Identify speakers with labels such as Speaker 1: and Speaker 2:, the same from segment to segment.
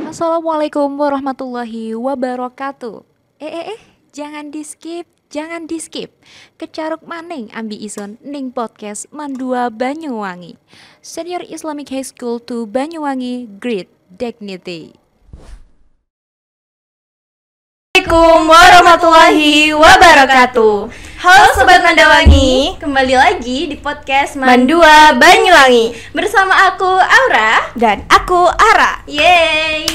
Speaker 1: Assalamualaikum warahmatullahi wabarakatuh. Jangan di skip. Kecaruk maning ambi ison ning podcast Mandua Banyuwangi. Senior Islamic High School to Banyuwangi, Great Dignity.
Speaker 2: Assalamualaikum warahmatullahi wabarakatuh. Halo Sobat Mandawangi, kembali lagi di podcast Mandua Banyuwangi bersama aku Aura
Speaker 3: dan aku Ara.
Speaker 2: Yeay.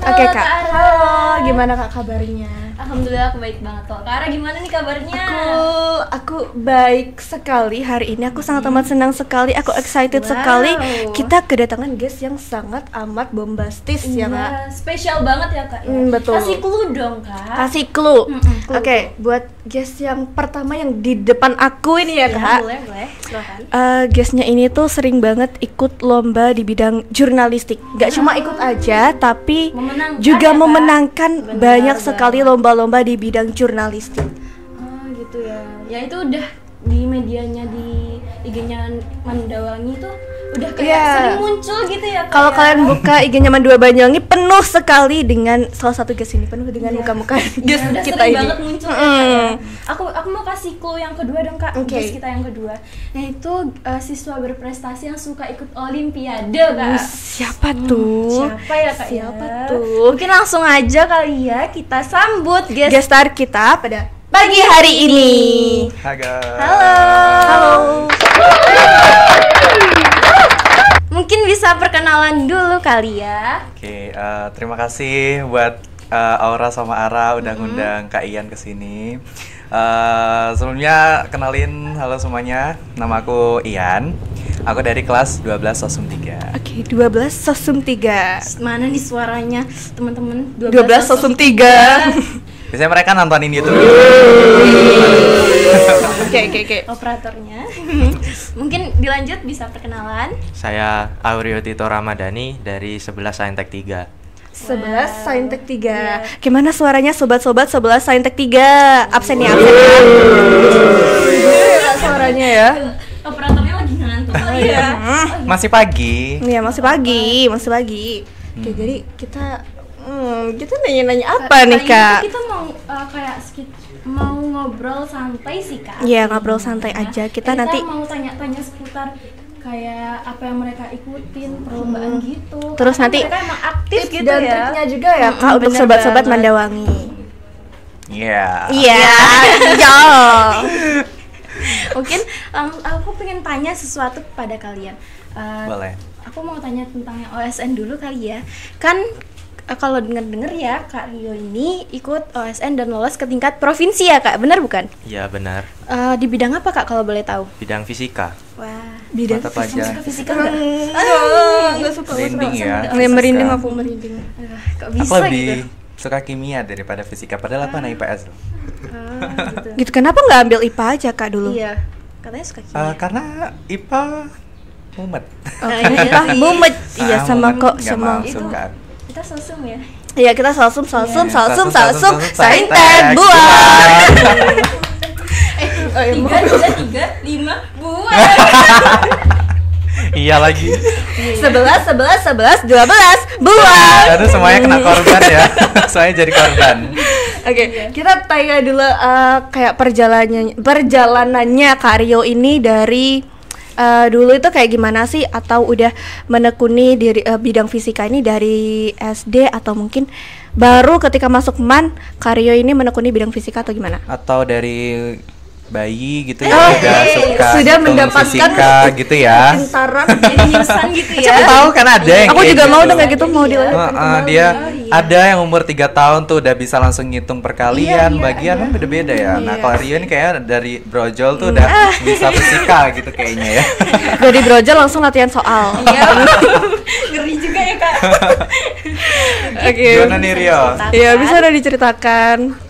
Speaker 3: Oke Kak, halo, gimana Kak kabarnya?
Speaker 2: Alhamdulillah aku baik banget kok. Kak Ara gimana nih kabarnya?
Speaker 3: Aku baik sekali hari ini. Aku sangat amat senang sekali. Aku excited sekali. Kita kedatangan guest yang sangat amat bombastis ya Kak.
Speaker 2: Spesial banget ya Kak.
Speaker 3: Betul.
Speaker 2: Kasih clue dong Kak.
Speaker 3: Kasih clue. Oke, buat guest yang pertama yang di depan aku ini ya Kak.
Speaker 2: Boleh. Silakan.
Speaker 3: Guestnya ini tuh sering banget ikut lomba di bidang jurnalistik. Gak cuma ikut aja, tapi juga
Speaker 2: ya,
Speaker 3: memenangkan
Speaker 2: Kak?
Speaker 3: banyak sekali lomba-lomba di bidang jurnalistik.
Speaker 2: Gitu ya. Ya itu udah di medianya, di IG-nya Mandawangi tuh udah kayak sering muncul gitu ya Kak.
Speaker 3: Kalau
Speaker 2: ya?
Speaker 3: kalian buka IG-nya Mandua Banyuwangi penuh sekali dengan salah satu guest ini, penuh dengan muka-muka guest
Speaker 2: udah
Speaker 3: kita
Speaker 2: sering
Speaker 3: ini.
Speaker 2: banget muncul ya, Kak, ya. Aku mau kasih clue yang kedua dong Kak.
Speaker 3: Oke.
Speaker 2: Guest kita yang kedua. Nah itu siswa berprestasi yang suka ikut olimpiade Kak.
Speaker 3: Siapa tuh?
Speaker 2: Siapa ya Kak?
Speaker 3: Siapa
Speaker 2: ya?
Speaker 3: tuh?
Speaker 2: Mungkin langsung aja kali ya kita sambut
Speaker 3: Guest star kita pada pagi hari ini.
Speaker 2: Halo. Mungkin bisa perkenalan dulu kali ya.
Speaker 4: Oke, terima kasih buat Aura sama Ara udah ngundang Kak Ian ke sini. Sebelumnya kenalin, halo semuanya. Nama aku Ian. Aku dari kelas 12 Sosum 3.
Speaker 3: Oke, 12 Sosum 3.
Speaker 2: Mana nih suaranya teman-teman?
Speaker 3: 12 Sosum 3.
Speaker 4: Biasanya mereka nontonin YouTube.
Speaker 3: Oke.
Speaker 2: Operatornya. Mungkin dilanjut bisa perkenalan.
Speaker 5: Saya Aureo Tito Ramadhani dari 11 Saintek 3.
Speaker 3: 11 Saintek 3.
Speaker 2: Iya.
Speaker 3: Gimana suaranya sobat-sobat 11 Saintek 3? Absen ya. Suaranya ya.
Speaker 2: Operatornya lagi ngantuk. Iya.
Speaker 4: Masih pagi.
Speaker 3: Iya, masih pagi. Oke, jadi kita nanya-nanya apa nih, Kak?
Speaker 2: Kita mau mau ngobrol santai sih Kak.
Speaker 3: Iya, ngobrol santai aja. Kita nanti
Speaker 2: mau tanya-tanya seputar kayak apa yang mereka ikutin, perlombaan gitu.
Speaker 3: Terus
Speaker 2: Karena
Speaker 3: nanti
Speaker 2: mereka emang aktif
Speaker 3: tips
Speaker 2: gitu
Speaker 3: dan
Speaker 2: ya.
Speaker 3: triknya juga ya, Kak, untuk
Speaker 2: bener
Speaker 3: sobat-sobat
Speaker 2: banget.
Speaker 3: Mandawangi.
Speaker 4: Iya.
Speaker 3: Iya.
Speaker 2: Mungkin aku pengen tanya sesuatu kepada kalian.
Speaker 4: Boleh.
Speaker 2: Aku mau tanya tentang yang OSN dulu kali ya. Kan kalau denger ya Kak Rio ini ikut OSN dan lolos ke tingkat provinsi ya Kak, benar bukan?
Speaker 5: Iya benar,
Speaker 2: Di bidang apa Kak kalau boleh tahu?
Speaker 5: bidang fisika.
Speaker 2: Wah,
Speaker 3: Bidang
Speaker 4: Mata pelajaran
Speaker 2: fisika enggak?
Speaker 3: Nggak suka.
Speaker 4: Merinding ya.
Speaker 3: Merinding aku merinding.
Speaker 2: Kok
Speaker 4: Aku
Speaker 2: bisa
Speaker 4: lebih
Speaker 2: gitu?
Speaker 4: suka kimia daripada fisika. Padahal aku anak IPS loh.
Speaker 2: Gitu.
Speaker 3: Gitu, kenapa nggak ambil IPA aja, Kak, dulu?
Speaker 2: Iya, katanya suka kimia.
Speaker 4: Karena IPA mumet.
Speaker 3: IPA mumet. Iya, sama
Speaker 4: mumet
Speaker 3: kok,
Speaker 4: nggak
Speaker 3: sama.
Speaker 4: masuk kan.
Speaker 2: Kita sosum ya.
Speaker 3: Iya, kita salsum,
Speaker 4: Salsum,
Speaker 3: Saintek,
Speaker 4: buah.
Speaker 3: buah.
Speaker 2: 3, 5 buah.
Speaker 4: Iya lagi.
Speaker 3: 11, 12, buah.
Speaker 4: Aduh, semuanya kena korban ya. Soalnya jadi korban.
Speaker 3: Oke, kita tanya dulu kayak perjalanannya Kak Rio ini dari dulu itu kayak gimana sih, atau udah menekuni bidang fisika ini dari SD, atau mungkin baru ketika masuk MAN Kak Rio ini menekuni bidang fisika, atau gimana?
Speaker 4: Atau dari bayi gitu ya, udah suka
Speaker 3: sudah
Speaker 4: hitung
Speaker 3: mendapatkan
Speaker 4: fisika gitu ya.
Speaker 3: Pintaran.
Speaker 2: Jadi insan gitu ya.
Speaker 4: Siapa tahu kan ada yang
Speaker 3: Aku
Speaker 4: kayak
Speaker 3: juga
Speaker 4: gitu.
Speaker 3: mau dengan gitu, mau dilanjutkan.
Speaker 4: Dia ada yang umur 3 tahun tuh udah bisa langsung ngitung perkalian, bagian kan beda-beda ya. Nah, kalau Rio ini kayak dari brojol tuh udah bisa fisika gitu kayaknya ya.
Speaker 3: Dari brojol langsung latihan soal.
Speaker 2: Iya. Ngeri juga ya Kak.
Speaker 3: Oke.
Speaker 4: Gimana nih Rio?
Speaker 3: Iya, bisa udah diceritakan.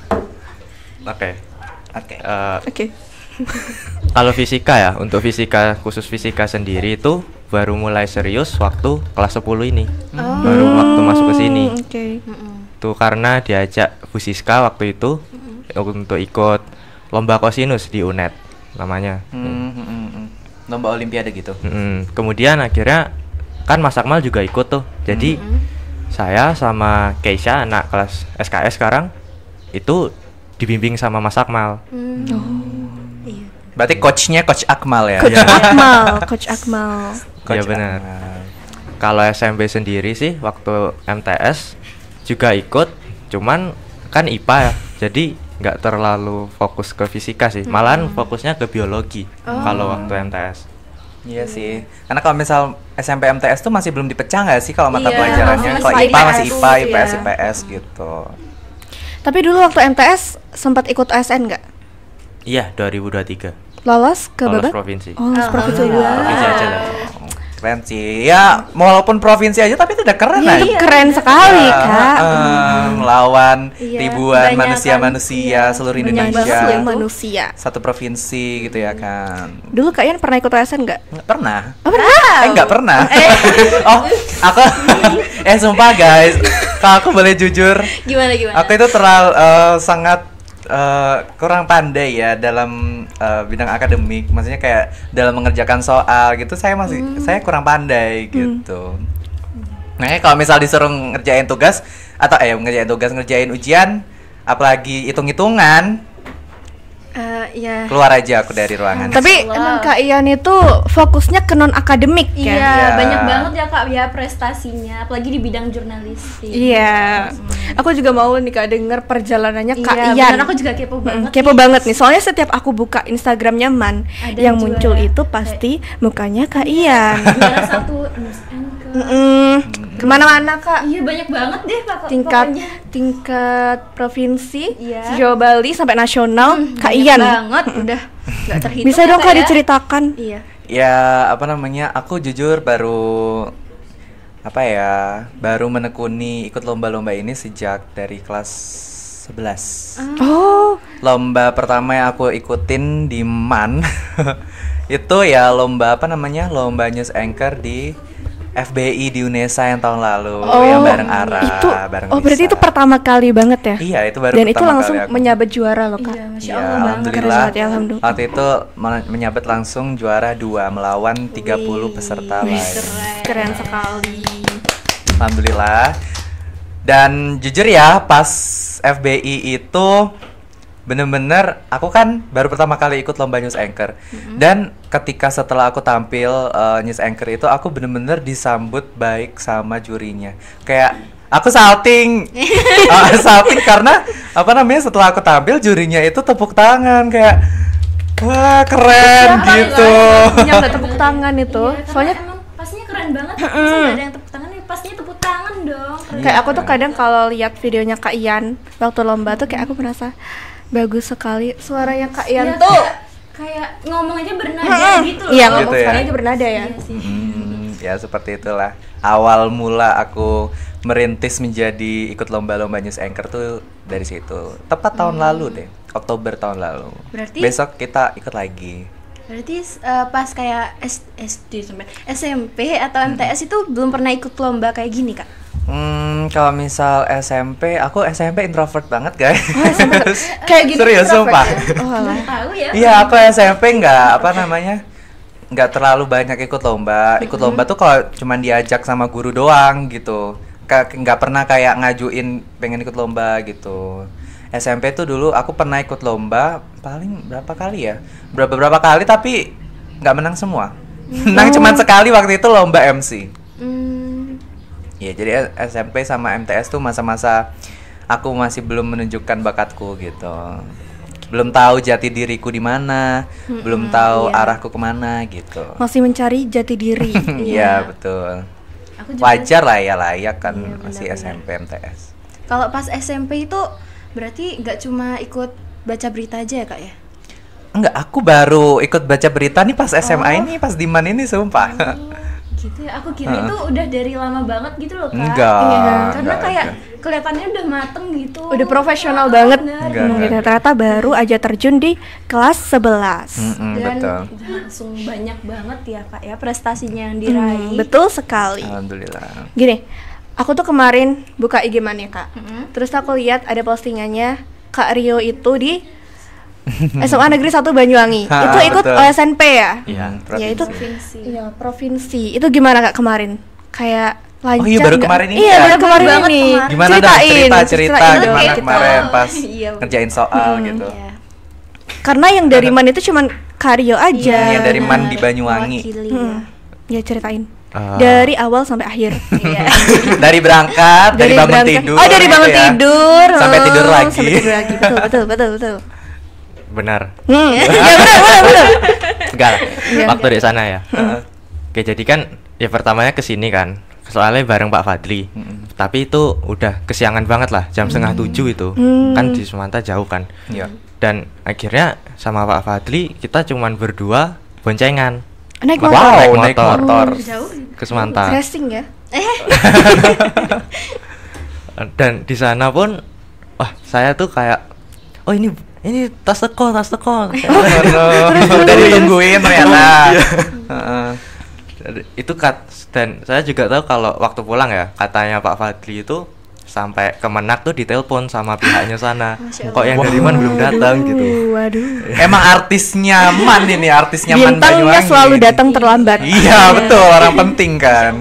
Speaker 5: Oke.
Speaker 4: Oke.
Speaker 3: Oke.
Speaker 5: Kalau fisika ya, untuk fisika khusus fisika sendiri itu baru mulai serius waktu kelas 10 ini. Baru waktu masuk ke sini.
Speaker 3: Oke.
Speaker 5: Tuh karena diajak Bu Siska waktu itu untuk ikut lomba kosinus di UNED namanya.
Speaker 4: lomba olimpiade gitu.
Speaker 5: Kemudian akhirnya kan Mas Akmal juga ikut tuh. Jadi saya sama Keisha anak kelas SKS sekarang itu dibimbing sama Mas Akmal.
Speaker 4: Berarti coachnya Coach Akmal ya?
Speaker 3: Coach Akmal, Coach Akmal.
Speaker 5: Iya benar. Kalau SMP sendiri sih waktu MTS juga ikut, cuman kan IPA ya, jadi nggak terlalu fokus ke fisika sih, malahan fokusnya ke biologi kalau waktu MTS.
Speaker 4: Iya sih, karena kalau misal SMP MTS tuh masih belum dipecah nggak sih kalau mata
Speaker 2: Iya,
Speaker 4: pelajarannya?
Speaker 2: masih
Speaker 4: Kalau IPA masih IPA,
Speaker 2: IPS,
Speaker 4: IPS,
Speaker 2: iya.
Speaker 4: IPS gitu.
Speaker 3: Tapi dulu waktu MTS sempat ikut ASN nggak?
Speaker 5: Iya, 2023.
Speaker 3: Lolos ke
Speaker 5: Lolos
Speaker 3: babak?
Speaker 5: provinsi.
Speaker 3: Oh, lolos provinsi.
Speaker 5: Provinsi aja lah.
Speaker 4: Keren sih, ya walaupun provinsi aja tapi itu udah keren
Speaker 3: Iya,
Speaker 4: aja.
Speaker 3: itu keren sekali, Kak.
Speaker 4: Melawan
Speaker 2: Iya,
Speaker 4: ribuan
Speaker 2: banyak
Speaker 4: manusia-manusia
Speaker 2: kan,
Speaker 4: seluruh
Speaker 2: banyak
Speaker 4: Indonesia.
Speaker 2: banget
Speaker 3: Yang manusia.
Speaker 4: Satu provinsi gitu ya kan.
Speaker 3: Dulu Kak Ian pernah ikut ASN nggak?
Speaker 4: Nggak pernah.
Speaker 3: Oh, pernah?
Speaker 4: Nggak pernah. Oh, aku sumpah guys, kalau aku boleh jujur,
Speaker 2: Gimana?
Speaker 4: aku itu terlalu sangat kurang pandai ya dalam bidang akademik. Maksudnya kayak dalam mengerjakan soal gitu, saya kurang pandai gitu. Nah, kalau misal disuruh ngerjain tugas atau ngerjain ujian, apalagi hitung-hitungan,
Speaker 2: Ya.
Speaker 4: keluar aja aku dari ruangan.
Speaker 3: Tapi emang Kak Ian itu fokusnya ke non akademik
Speaker 2: Iya,
Speaker 3: ya?
Speaker 4: Iya.
Speaker 2: banyak banget ya Kak ya prestasinya, apalagi di bidang jurnalistik.
Speaker 3: Iya. Aku juga mau nih Kak denger perjalanannya Kak
Speaker 2: Iya,
Speaker 3: Ian.
Speaker 2: bener, aku juga kepo banget.
Speaker 3: Kepo banget nih. Soalnya setiap aku buka Instagramnya Man,
Speaker 2: Ada
Speaker 3: yang
Speaker 2: juara.
Speaker 3: muncul itu pasti mukanya Kak Ian.
Speaker 2: Juara satu News Anchor.
Speaker 3: Kemana-mana Kak.
Speaker 2: Iya, banyak banget deh Pak.
Speaker 3: Tingkat provinsi,
Speaker 2: Iya.
Speaker 3: Jawa Bali sampai nasional, Kak
Speaker 2: Banyak
Speaker 3: Ian.
Speaker 2: banget, udah nggak terhitung.
Speaker 3: Bisa
Speaker 2: ya,
Speaker 3: dong Kak
Speaker 2: ya?
Speaker 3: diceritakan.
Speaker 2: Iya.
Speaker 4: Ya, aku jujur baru menekuni ikut lomba-lomba ini sejak dari kelas 11.
Speaker 3: Oh,
Speaker 4: Lomba pertama yang aku ikutin di MAN itu ya lomba Lomba News Anchor di FBI di UNESA yang tahun lalu yang bareng Ara,
Speaker 3: itu.
Speaker 4: bareng
Speaker 3: Oh, berarti
Speaker 4: Lisa.
Speaker 3: itu pertama kali banget ya?
Speaker 4: Iya, itu baru
Speaker 3: Dan itu
Speaker 4: pertama
Speaker 3: langsung
Speaker 4: kali aku.
Speaker 3: menyabet juara loh Kak.
Speaker 2: Iya, Masya
Speaker 4: Iya,
Speaker 2: Allah banget.
Speaker 4: alhamdulillah.
Speaker 3: Keren banget ya, alhamdulillah.
Speaker 4: Waktu itu menyabet langsung juara 2 melawan 30 peserta lain.
Speaker 3: Keren sekali.
Speaker 4: Alhamdulillah. Dan jujur ya, pas FBI itu bener-bener aku kan baru pertama kali ikut lomba News Anchor. Dan ketika setelah aku tampil News Anchor itu, aku bener-bener disambut baik sama jurinya. Kayak aku salting. Salting karena setelah aku tampil jurinya itu tepuk tangan kayak wah keren gitu.
Speaker 3: Punya nggak tepuk tangan itu.
Speaker 2: Iya,
Speaker 3: Soalnya
Speaker 2: emang pastinya keren banget. Masa nggak ada yang tepuk tangan ya? Pastinya tepuk tangan dong. Keren.
Speaker 3: kayak aku tuh kadang kalau lihat videonya Kak Ian waktu lomba tuh kayak aku merasa bagus sekali suaranya Kak Ian
Speaker 2: Iya,
Speaker 3: tuh.
Speaker 2: kayak ngomong aja bernada gitu loh.
Speaker 3: Iya,
Speaker 4: Gitu
Speaker 3: ngomong
Speaker 4: ya?
Speaker 3: suaranya aja bernada ya.
Speaker 2: Iya sih.
Speaker 4: Ya seperti itulah awal mula aku merintis menjadi ikut lomba-lomba News Anchor tuh dari situ. Tepat tahun lalu deh, Oktober tahun lalu.
Speaker 2: Berarti-
Speaker 4: besok kita ikut lagi.
Speaker 2: Berarti pas kayak SD sampai SMP atau MTS itu belum pernah ikut lomba kayak gini Kak?
Speaker 4: Kalau misal SMP, aku SMP introvert banget guys.
Speaker 3: Kayak gini
Speaker 4: Serius sumpah.
Speaker 3: Oh, alah.
Speaker 2: Tahu ya?
Speaker 4: Iya, aku SMP nggak terlalu banyak ikut lomba. Ikut lomba tuh kalau cuman diajak sama guru doang gitu. Nggak pernah kayak ngajuin pengen ikut lomba gitu. SMP tuh dulu aku pernah ikut lomba paling berapa kali ya? Berapa kali tapi nggak menang semua. Menang cuman sekali waktu itu lomba MC. Ya, jadi SMP sama MTS tuh masa-masa aku masih belum menunjukkan bakatku gitu. Belum tahu jati diriku di mana, belum tahu arahku kemana gitu.
Speaker 3: Masih mencari jati diri.
Speaker 4: Iya, betul.
Speaker 2: Aku juga
Speaker 4: Wajar lah ya, layak kan
Speaker 2: Iya,
Speaker 4: masih
Speaker 2: benar-benar.
Speaker 4: SMP MTS.
Speaker 2: kalau pas SMP itu berarti nggak cuma ikut baca berita aja ya Kak ya?
Speaker 4: Enggak, aku baru ikut baca berita nih pas SMA ini, pas di MAN ini sumpah.
Speaker 2: Gitu ya, aku kira itu udah dari lama banget gitu loh Kak.
Speaker 4: Enggak,
Speaker 2: Iya, karena
Speaker 4: enggak,
Speaker 2: kayak
Speaker 4: enggak.
Speaker 2: kelihatannya udah mateng gitu.
Speaker 3: Udah profesional banget.
Speaker 2: Bener.
Speaker 4: Enggak.
Speaker 3: Ternyata baru aja terjun di kelas 11.
Speaker 2: Dan
Speaker 4: Betul.
Speaker 2: udah langsung banyak banget ya Kak ya prestasinya yang diraih.
Speaker 3: Betul sekali.
Speaker 4: Alhamdulillah.
Speaker 3: Gini, aku tuh kemarin buka IG Man ya Kak. Terus aku lihat ada postingannya Kak Rio itu di SMA Negeri 1 Banyuwangi.
Speaker 4: Ha,
Speaker 3: Itu ikut
Speaker 4: betul.
Speaker 3: OSNP ya?
Speaker 5: Iya.
Speaker 3: Ya itu
Speaker 2: Provinsi.
Speaker 3: iya provinsi. Itu gimana Kak kemarin? Kayak lancar?
Speaker 4: Oh iya, baru
Speaker 3: nggak?
Speaker 4: kemarin ini
Speaker 3: Iya
Speaker 4: ya?
Speaker 3: baru kemarin
Speaker 2: Baru banget
Speaker 3: ini.
Speaker 2: kemarin.
Speaker 4: Gimana dong
Speaker 3: Ceritain
Speaker 4: cerita
Speaker 3: dong.
Speaker 4: gimana
Speaker 2: Oke,
Speaker 4: kemarin
Speaker 2: kita-
Speaker 4: pas
Speaker 2: Iya,
Speaker 4: ngerjain soal gitu.
Speaker 2: Iya.
Speaker 3: Karena yang dari Man itu cuman Karyo aja.
Speaker 4: Iya, dari Man
Speaker 2: benar.
Speaker 4: di Banyuwangi.
Speaker 2: Mewakili,
Speaker 3: Hmm.
Speaker 2: ya.
Speaker 3: Ya ceritain.
Speaker 5: Ah.
Speaker 3: Dari awal sampai akhir.
Speaker 2: Iya.
Speaker 4: Dari berangkat, dari bangun
Speaker 3: berangkat-
Speaker 4: tidur.
Speaker 3: Oh, dari bangun
Speaker 4: gitu ya.
Speaker 3: tidur.
Speaker 4: Sampai tidur lagi.
Speaker 3: Sampai tidur lagi. Betul.
Speaker 5: Benar.
Speaker 3: Ya benar.
Speaker 5: Enggak.
Speaker 3: Iya.
Speaker 5: Waktu di sana ya. Oke, jadi kan ya pertamanya ke sini kan. Soalnya bareng Pak Fadli. Tapi itu udah kesiangan banget lah, jam setengah 7 itu. Kan di Sumanta jauh kan.
Speaker 4: Iya.
Speaker 5: Dan akhirnya sama Pak Fadli kita cuman berdua boncengan
Speaker 3: Naik
Speaker 5: Wow,
Speaker 3: motor.
Speaker 4: naik motor.
Speaker 2: Jauh.
Speaker 5: ke Semanta.
Speaker 3: Racing ya.
Speaker 5: Dan di sana pun wah, saya tuh kayak oh ini tas teko.
Speaker 4: Oh, no. Udah ditungguin ternyata. Heeh.
Speaker 5: Itu dan saya juga tahu kalau waktu pulang ya katanya Pak Fadli itu sampai Kemenak tuh ditelepon sama pihaknya sana. Kok yang dari Man belum datang gitu.
Speaker 3: Waduh.
Speaker 4: Emang artis nyaman ini, artis nyaman
Speaker 3: Bintangnya
Speaker 4: Banyuwangi.
Speaker 3: selalu datang terlambat.
Speaker 4: Iya, betul, orang penting kan.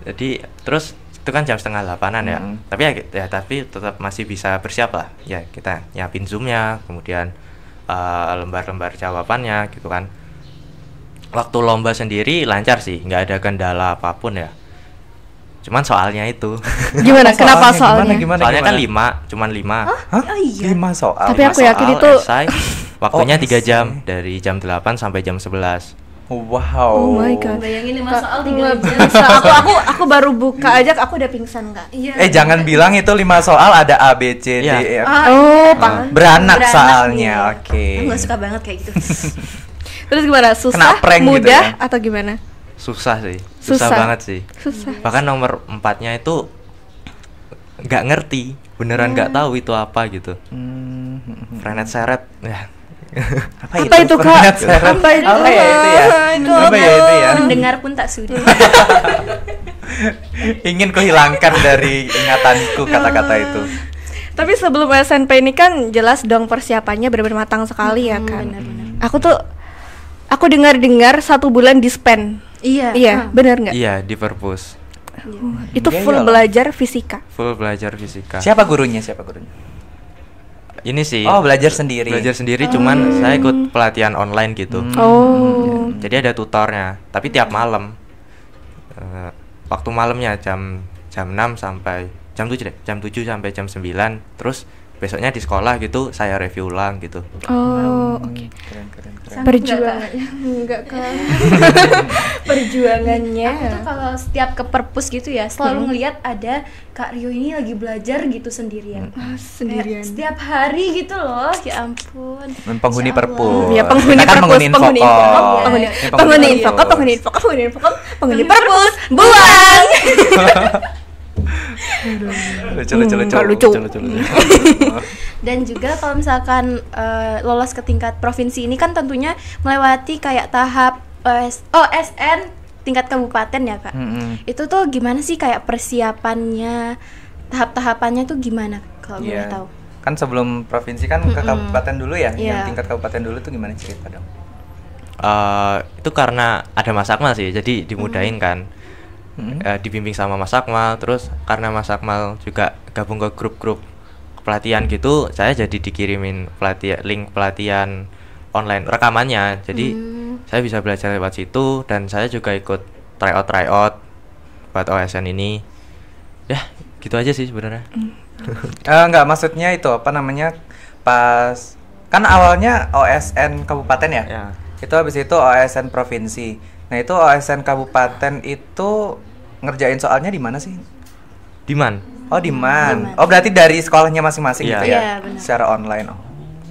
Speaker 5: Jadi terus itu kan jam 7:30-an ya. Tapi tapi tetap masih bisa bersiap lah. Ya kita nyiapin zoomnya, kemudian lembar-lembar jawabannya gitu kan. Waktu lomba sendiri lancar sih, nggak ada kendala apapun ya. Cuman soalnya itu.
Speaker 3: Gimana? Kenapa soalnya?
Speaker 4: Gimana?
Speaker 5: Soalnya kan 5, cuman 5.
Speaker 4: Hah? 5 soal.
Speaker 3: Tapi aku yakin itu
Speaker 5: esai, waktunya
Speaker 4: Oh,
Speaker 5: 3 jam
Speaker 4: esai.
Speaker 5: dari jam 8 sampai jam 11.
Speaker 4: Wow.
Speaker 3: Oh my god.
Speaker 2: Bayangin 5 soal
Speaker 3: Nggak
Speaker 2: 3 jam.
Speaker 3: bisa. aku baru buka aja aku udah pingsan Kak.
Speaker 2: Iya.
Speaker 4: Jangan bilang itu 5 soal ada A B C D
Speaker 5: Iya.
Speaker 4: E F.
Speaker 3: Oh,
Speaker 4: Beranak
Speaker 2: Beranak,
Speaker 4: soalnya.
Speaker 2: iya.
Speaker 4: Oke.
Speaker 2: Aku gak suka banget kayak gitu.
Speaker 3: Terus gimana? Susah,
Speaker 4: Kena prank gitu
Speaker 3: mudah
Speaker 4: ya?
Speaker 3: atau gimana?
Speaker 5: Susah sih.
Speaker 3: Susah.
Speaker 5: Susah banget sih.
Speaker 3: Susah.
Speaker 5: Bahkan nomor 4-nya itu nggak ngerti, beneran nggak tahu itu apa gitu. Frenet seret ya.
Speaker 3: Apa itu, Kak?
Speaker 4: Frenet seret.
Speaker 3: Apa itu?
Speaker 4: Apa ya itu ya?
Speaker 3: Itu
Speaker 4: Apa ya itu ya?
Speaker 2: Mendengar pun tak sudi.
Speaker 4: Ingin kuhilangkan dari ingatanku kata-kata itu.
Speaker 3: Tapi sebelum SNP ini kan jelas dong persiapannya benar-benar matang sekali ya kan. Aku dengar-dengar 1 bulan di-spend.
Speaker 2: Iya.
Speaker 3: Iya, benar nggak?
Speaker 5: Iya, di perpus.
Speaker 3: Itu
Speaker 4: Iya,
Speaker 3: full
Speaker 4: iyalah.
Speaker 3: belajar fisika.
Speaker 5: Full belajar fisika.
Speaker 4: Siapa gurunya?
Speaker 5: Ini sih
Speaker 4: Oh, belajar sendiri.
Speaker 5: belajar sendiri, cuman saya ikut pelatihan online gitu.
Speaker 3: Oh.
Speaker 5: Jadi ada tutornya, tapi tiap malam. Waktu malamnya jam 6 sampai jam 7 deh, jam 7 sampai jam 9. Terus besoknya di sekolah gitu saya review ulang gitu.
Speaker 3: Oh, oke.
Speaker 4: Keren.
Speaker 3: Perjuangannya enggak kan. Perjuangannya.
Speaker 2: Aku tuh kalau setiap ke perpus gitu ya selalu ngelihat ada Kak Rio ini lagi belajar gitu sendirian.
Speaker 3: Sendirian.
Speaker 2: Kayak setiap hari gitu loh. Ya ampun.
Speaker 4: Penghuni
Speaker 2: Masya Allah.
Speaker 4: perpus.
Speaker 3: Ya penghuni
Speaker 4: Kita kan
Speaker 3: perpus,
Speaker 4: penghuni
Speaker 3: penghuni
Speaker 4: infocom.
Speaker 3: infocom, penghuni
Speaker 4: Ini
Speaker 3: penghuni
Speaker 4: perpus.
Speaker 3: infocom, penghuni infocom, penghuni infocom, penghuni perpus, buang.
Speaker 4: Lucu.
Speaker 2: Dan juga kalau misalkan lolos ke tingkat provinsi ini kan tentunya melewati kayak tahap OSN tingkat kabupaten ya Kak. Itu tuh gimana sih kayak persiapannya, tahap-tahapannya tuh gimana kalau boleh
Speaker 4: Iya.
Speaker 2: tahu?
Speaker 4: Kan sebelum provinsi kan ke kabupaten dulu ya.
Speaker 2: Iya.
Speaker 4: Yang tingkat kabupaten dulu tuh gimana cerita dong?
Speaker 5: Itu karena ada Mas Akmal sih, jadi dimudahin kan. Dibimbing sama Mas Akmal, terus karena Mas Akmal juga gabung ke grup-grup pelatihan gitu, saya jadi dikirimin link pelatihan online rekamannya, jadi saya bisa belajar lewat situ, dan saya juga ikut tryout buat OSN ini. Ya gitu aja sih sebenarnya.
Speaker 4: Enggak, maksudnya itu apa namanya, pas kan awalnya OSN kabupaten ya?
Speaker 5: Ya.
Speaker 4: Itu habis itu OSN provinsi. Nah itu OSN kabupaten itu ngerjain soalnya di mana sih?
Speaker 5: Di Man.
Speaker 4: Oh di Man.
Speaker 2: Di Man.
Speaker 4: Oh berarti dari sekolahnya masing-masing
Speaker 5: Iya.
Speaker 4: gitu ya?
Speaker 2: Iya, benar.
Speaker 4: Secara online. Oh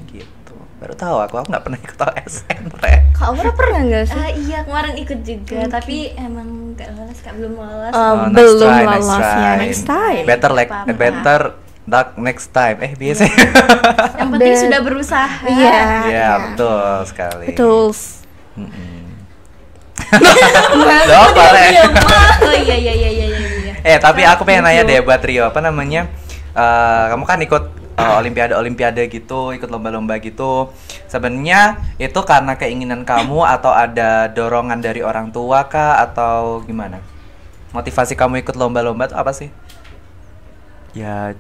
Speaker 4: gitu. Baru tahu aku nggak pernah ikut OSN. Re.
Speaker 3: Kak Aura pernah nggak sih?
Speaker 2: Iya kemarin ikut juga, tapi emang nggak lolos Kak, belum lolos.
Speaker 4: Oh,
Speaker 3: Belum
Speaker 4: next
Speaker 3: lolosnya,
Speaker 4: try.
Speaker 3: next time.
Speaker 4: Better
Speaker 2: Apa-apa.
Speaker 4: better luck next time. Biasa.
Speaker 2: Yang penting sudah berusaha.
Speaker 3: Iya.
Speaker 4: Iya betul sekali.
Speaker 3: Betul.
Speaker 4: Loh, apa, Re?
Speaker 2: Oh iya.
Speaker 4: Tapi aku pengen nanya deh buat Rio, apa namanya? Kamu kan ikut olimpiade gitu, ikut lomba-lomba gitu. Sebenarnya itu karena keinginan kamu atau ada dorongan dari orang tua kah atau gimana? Motivasi kamu ikut lomba-lomba itu apa sih?
Speaker 5: Ya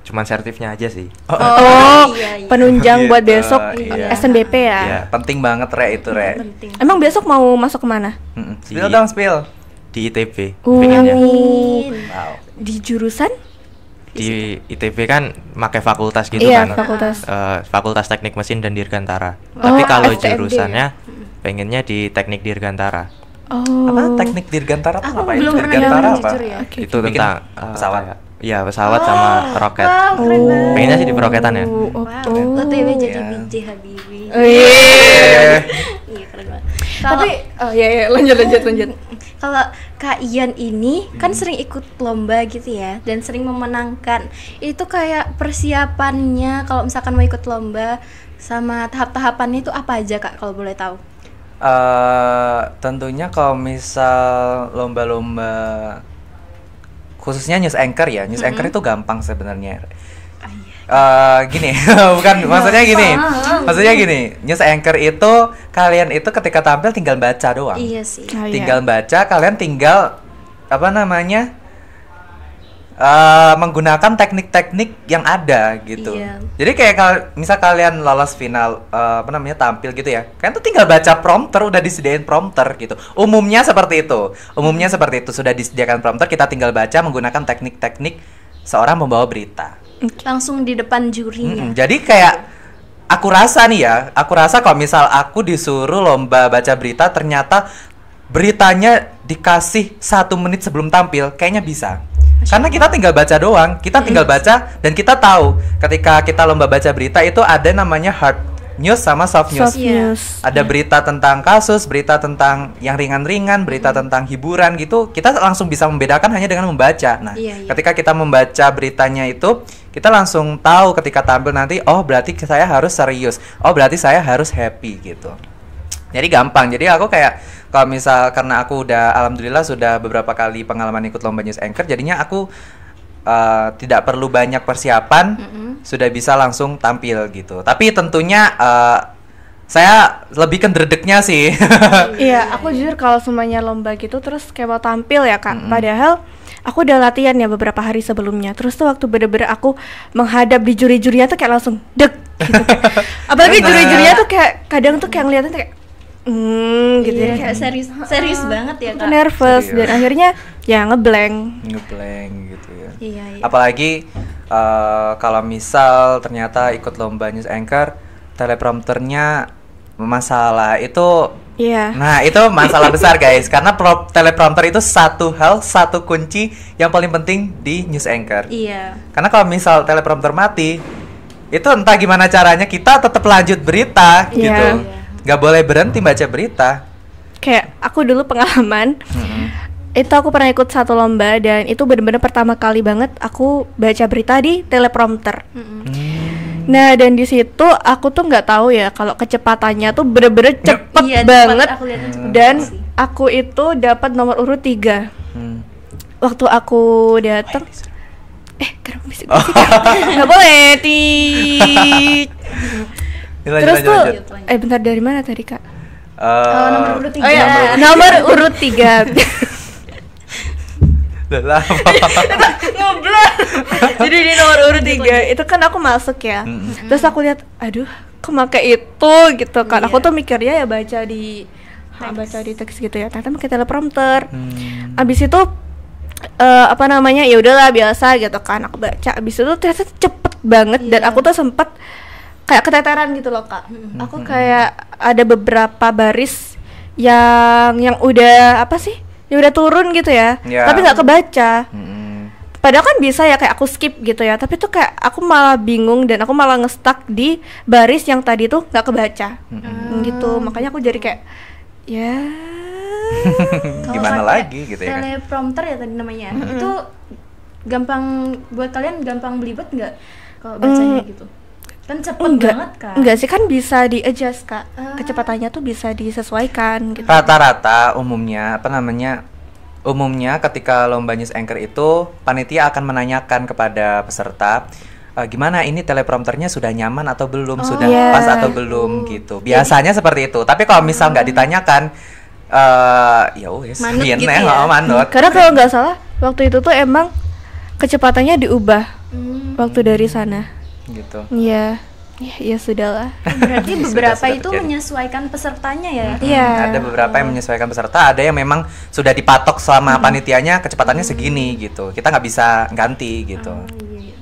Speaker 5: cuman sertifnya aja sih.
Speaker 2: Iya.
Speaker 3: Penunjang buat
Speaker 4: Gitu,
Speaker 3: besok
Speaker 4: iya.
Speaker 3: SNBP ya.
Speaker 5: Iya.
Speaker 4: Penting banget itu
Speaker 2: Penting.
Speaker 3: Emang besok mau masuk kemana?
Speaker 4: Spill dong, spill.
Speaker 5: Di ITB pengennya.
Speaker 4: Wow.
Speaker 3: Di jurusan?
Speaker 5: Di ITB kan pakai fakultas gitu
Speaker 3: Iya,
Speaker 5: kan.
Speaker 3: fakultas.
Speaker 5: Fakultas Teknik Mesin dan Dirgantara. Tapi kalau
Speaker 3: FTMD
Speaker 5: jurusannya pengennya di Teknik Dirgantara.
Speaker 3: Oh.
Speaker 4: Apa teknik Dirgantara tuh
Speaker 2: Aku
Speaker 4: ngapain?
Speaker 2: belum pernah
Speaker 4: Dirgantara
Speaker 2: dengar
Speaker 4: apa?
Speaker 2: jujur ya.
Speaker 3: Oke.
Speaker 5: Itu
Speaker 4: Bikin
Speaker 5: tentang
Speaker 4: pesawat.
Speaker 5: Iya, pesawat sama roket.
Speaker 2: Wow, keren banget.
Speaker 5: Pengennya sih di peroketan ya.
Speaker 2: Wow, OTW jadi
Speaker 4: Iya.
Speaker 2: BJ Habibie.
Speaker 3: Iya.
Speaker 2: Iya, keren banget.
Speaker 3: Tapi ya lanjut.
Speaker 2: Kalau Kak Ian ini kan sering ikut lomba gitu ya dan sering memenangkan. Itu kayak persiapannya kalau misalkan mau ikut lomba sama tahap-tahapannya itu apa aja Kak kalau boleh tahu?
Speaker 4: Tentunya kalau misal lomba-lomba khususnya news anchor ya, news anchor itu gampang sebenarnya. Gini, bukan maksudnya gini, news anchor itu kalian itu ketika tampil tinggal baca doang.
Speaker 2: Iya sih.
Speaker 3: Oh, iya.
Speaker 4: Tinggal baca, kalian tinggal apa namanya menggunakan teknik-teknik yang ada gitu.
Speaker 2: Iya.
Speaker 4: Jadi kayak misal kalian lolos final tampil gitu ya, kalian tuh tinggal baca prompter, udah disediain prompter gitu. Umumnya seperti itu sudah disediakan prompter, kita tinggal baca menggunakan teknik-teknik seorang pembawa berita.
Speaker 2: Langsung di depan jurinya.
Speaker 4: Jadi kayak aku rasa kalau misal aku disuruh lomba baca berita, ternyata beritanya dikasih 1 menit sebelum tampil, kayaknya bisa. Karena kita tinggal baca doang, kita tinggal baca dan kita tahu ketika kita lomba baca berita itu ada namanya hard news sama soft news.
Speaker 3: Soft news.
Speaker 4: Ada berita tentang kasus, berita tentang yang ringan-ringan, berita tentang hiburan gitu. Kita langsung bisa membedakan hanya dengan membaca. Nah,
Speaker 2: Iya.
Speaker 4: ketika kita membaca beritanya itu, kita langsung tahu ketika tampil nanti, oh berarti saya harus serius, oh berarti saya harus happy gitu. Jadi gampang. Jadi aku kayak kalau misal karena aku alhamdulillah sudah beberapa kali pengalaman ikut lomba news anchor, jadinya aku tidak perlu banyak persiapan, sudah bisa langsung tampil gitu. Tapi tentunya saya lebih ke dredegnya sih.
Speaker 3: Iya, aku jujur kalau semuanya lomba gitu terus kayak mau tampil ya Kak. Padahal aku udah latihan ya beberapa hari sebelumnya. Terus tuh waktu bener-bener aku menghadap di juri-jurinya tuh kayak langsung deg gitu. Apalagi juri-jurinya tuh kayak kadang tuh kayak ngeliatin kayak gitu
Speaker 2: Iya,
Speaker 3: ya.
Speaker 2: kayak serius banget ya
Speaker 3: Aku
Speaker 2: Kak.
Speaker 3: nervous
Speaker 4: Serius.
Speaker 3: dan akhirnya ya ngeblank.
Speaker 4: Ngeblank gitu ya.
Speaker 2: Iya.
Speaker 4: Apalagi kalau misal ternyata ikut lomba news anchor, teleprompternya masalah itu.
Speaker 3: Iya.
Speaker 4: Nah itu masalah besar guys, karena teleprompter itu satu kunci yang paling penting di news anchor.
Speaker 2: Iya.
Speaker 4: Karena kalau misal teleprompter mati, itu entah gimana caranya kita tetap lanjut berita
Speaker 3: Iya.
Speaker 4: gitu, nggak boleh berhenti baca berita.
Speaker 3: Kayak aku dulu pengalaman itu aku pernah ikut satu lomba dan itu benar-benar pertama kali banget aku baca berita di teleprompter. Nah dan di situ aku tuh nggak tahu ya kalau kecepatannya tuh bener-bener cepet
Speaker 2: Iya,
Speaker 3: banget
Speaker 2: cepat, aku lihatnya cepet
Speaker 3: dan
Speaker 2: banget sih.
Speaker 3: aku itu dapat nomor urut 3
Speaker 4: Hmm.
Speaker 3: waktu aku datang. Kenapa bisik-bisik? Nggak boleh tit. Terus tuh bentar, dari mana tadi Kak?
Speaker 2: Nomor urut 3.
Speaker 3: Oh iya, nomor urut 3.
Speaker 4: Udah lama.
Speaker 3: Ngobrol. Jadi di nomor urut 3 itu kan aku masuk ya. Terus aku lihat, aduh, kok pakai itu gitu kan. Aku tuh mikirnya ya baca di teks gitu ya. Ternyata pakai teleprompter. Abis itu ya udahlah biasa gitu kan. Aku baca. Abis itu ternyata cepet banget dan aku tuh sempet kayak keteteran gitu loh Kak. Aku kayak ada beberapa baris yang udah apa sih? Ya udah turun gitu ya. Tapi nggak kebaca. Padahal kan bisa ya kayak aku skip gitu ya. Tapi tuh kayak aku malah bingung dan aku malah nge-stuck di baris yang tadi tuh nggak kebaca. Gitu. Makanya aku jadi kayak ya
Speaker 4: Gimana lagi gitu ya kan?
Speaker 2: Teleprompter ya tadi namanya. Itu gampang buat kalian, gampang belibet nggak kalau bacanya gitu? Kan cepet banget kan?
Speaker 3: Enggak sih, kan bisa di-adjust Kak. Kecepatannya tuh bisa disesuaikan gitu.
Speaker 4: Rata-rata umumnya ketika lomba news anchor itu panitia akan menanyakan kepada peserta gimana ini teleprompternya sudah nyaman atau belum, sudah
Speaker 3: iya.
Speaker 4: pas atau belum gitu. Biasanya seperti itu. Tapi kalau misal nggak ditanyakan, ya wes,
Speaker 2: Manut
Speaker 4: biyen
Speaker 2: gitu
Speaker 4: neh,
Speaker 2: ya.
Speaker 4: manut.
Speaker 3: Karena kalau nggak salah waktu itu tuh emang kecepatannya diubah waktu dari sana.
Speaker 4: Gitu.
Speaker 3: Iya. Ya sudahlah.
Speaker 2: Berarti beberapa
Speaker 4: sudah
Speaker 2: itu
Speaker 4: terjadi.
Speaker 2: menyesuaikan pesertanya ya.
Speaker 3: Iya.
Speaker 4: Ada beberapa yang menyesuaikan peserta, ada yang memang sudah dipatok sama panitianya kecepatannya segini gitu. Kita nggak bisa ganti gitu.
Speaker 2: Iya.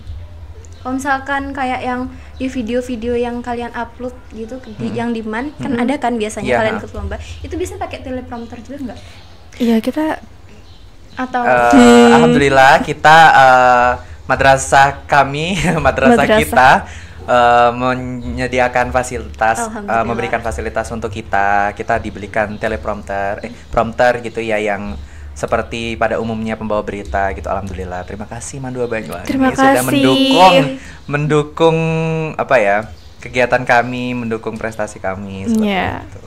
Speaker 2: Kalau misalkan kayak yang di video-video yang kalian upload gitu, yang demand kan ada kan biasanya
Speaker 4: Iya.
Speaker 2: kalian ikut lomba, itu biasanya pakai teleprompter juga nggak?
Speaker 3: Iya kita.
Speaker 2: Atau
Speaker 4: Alhamdulillah kita madrasah kami, madrasah
Speaker 3: Madrasah.
Speaker 4: kita menyediakan fasilitas,
Speaker 2: Alhamdulillah.
Speaker 4: memberikan fasilitas untuk kita. Kita dibelikan teleprompter, prompter gitu ya, yang seperti pada umumnya pembawa berita gitu. Alhamdulillah. Terima kasih Mandua Banyuwangi
Speaker 3: Terima
Speaker 4: sudah
Speaker 3: kasih.
Speaker 4: mendukung apa ya, kegiatan kami, mendukung prestasi kami seperti
Speaker 3: Iya.
Speaker 4: itu.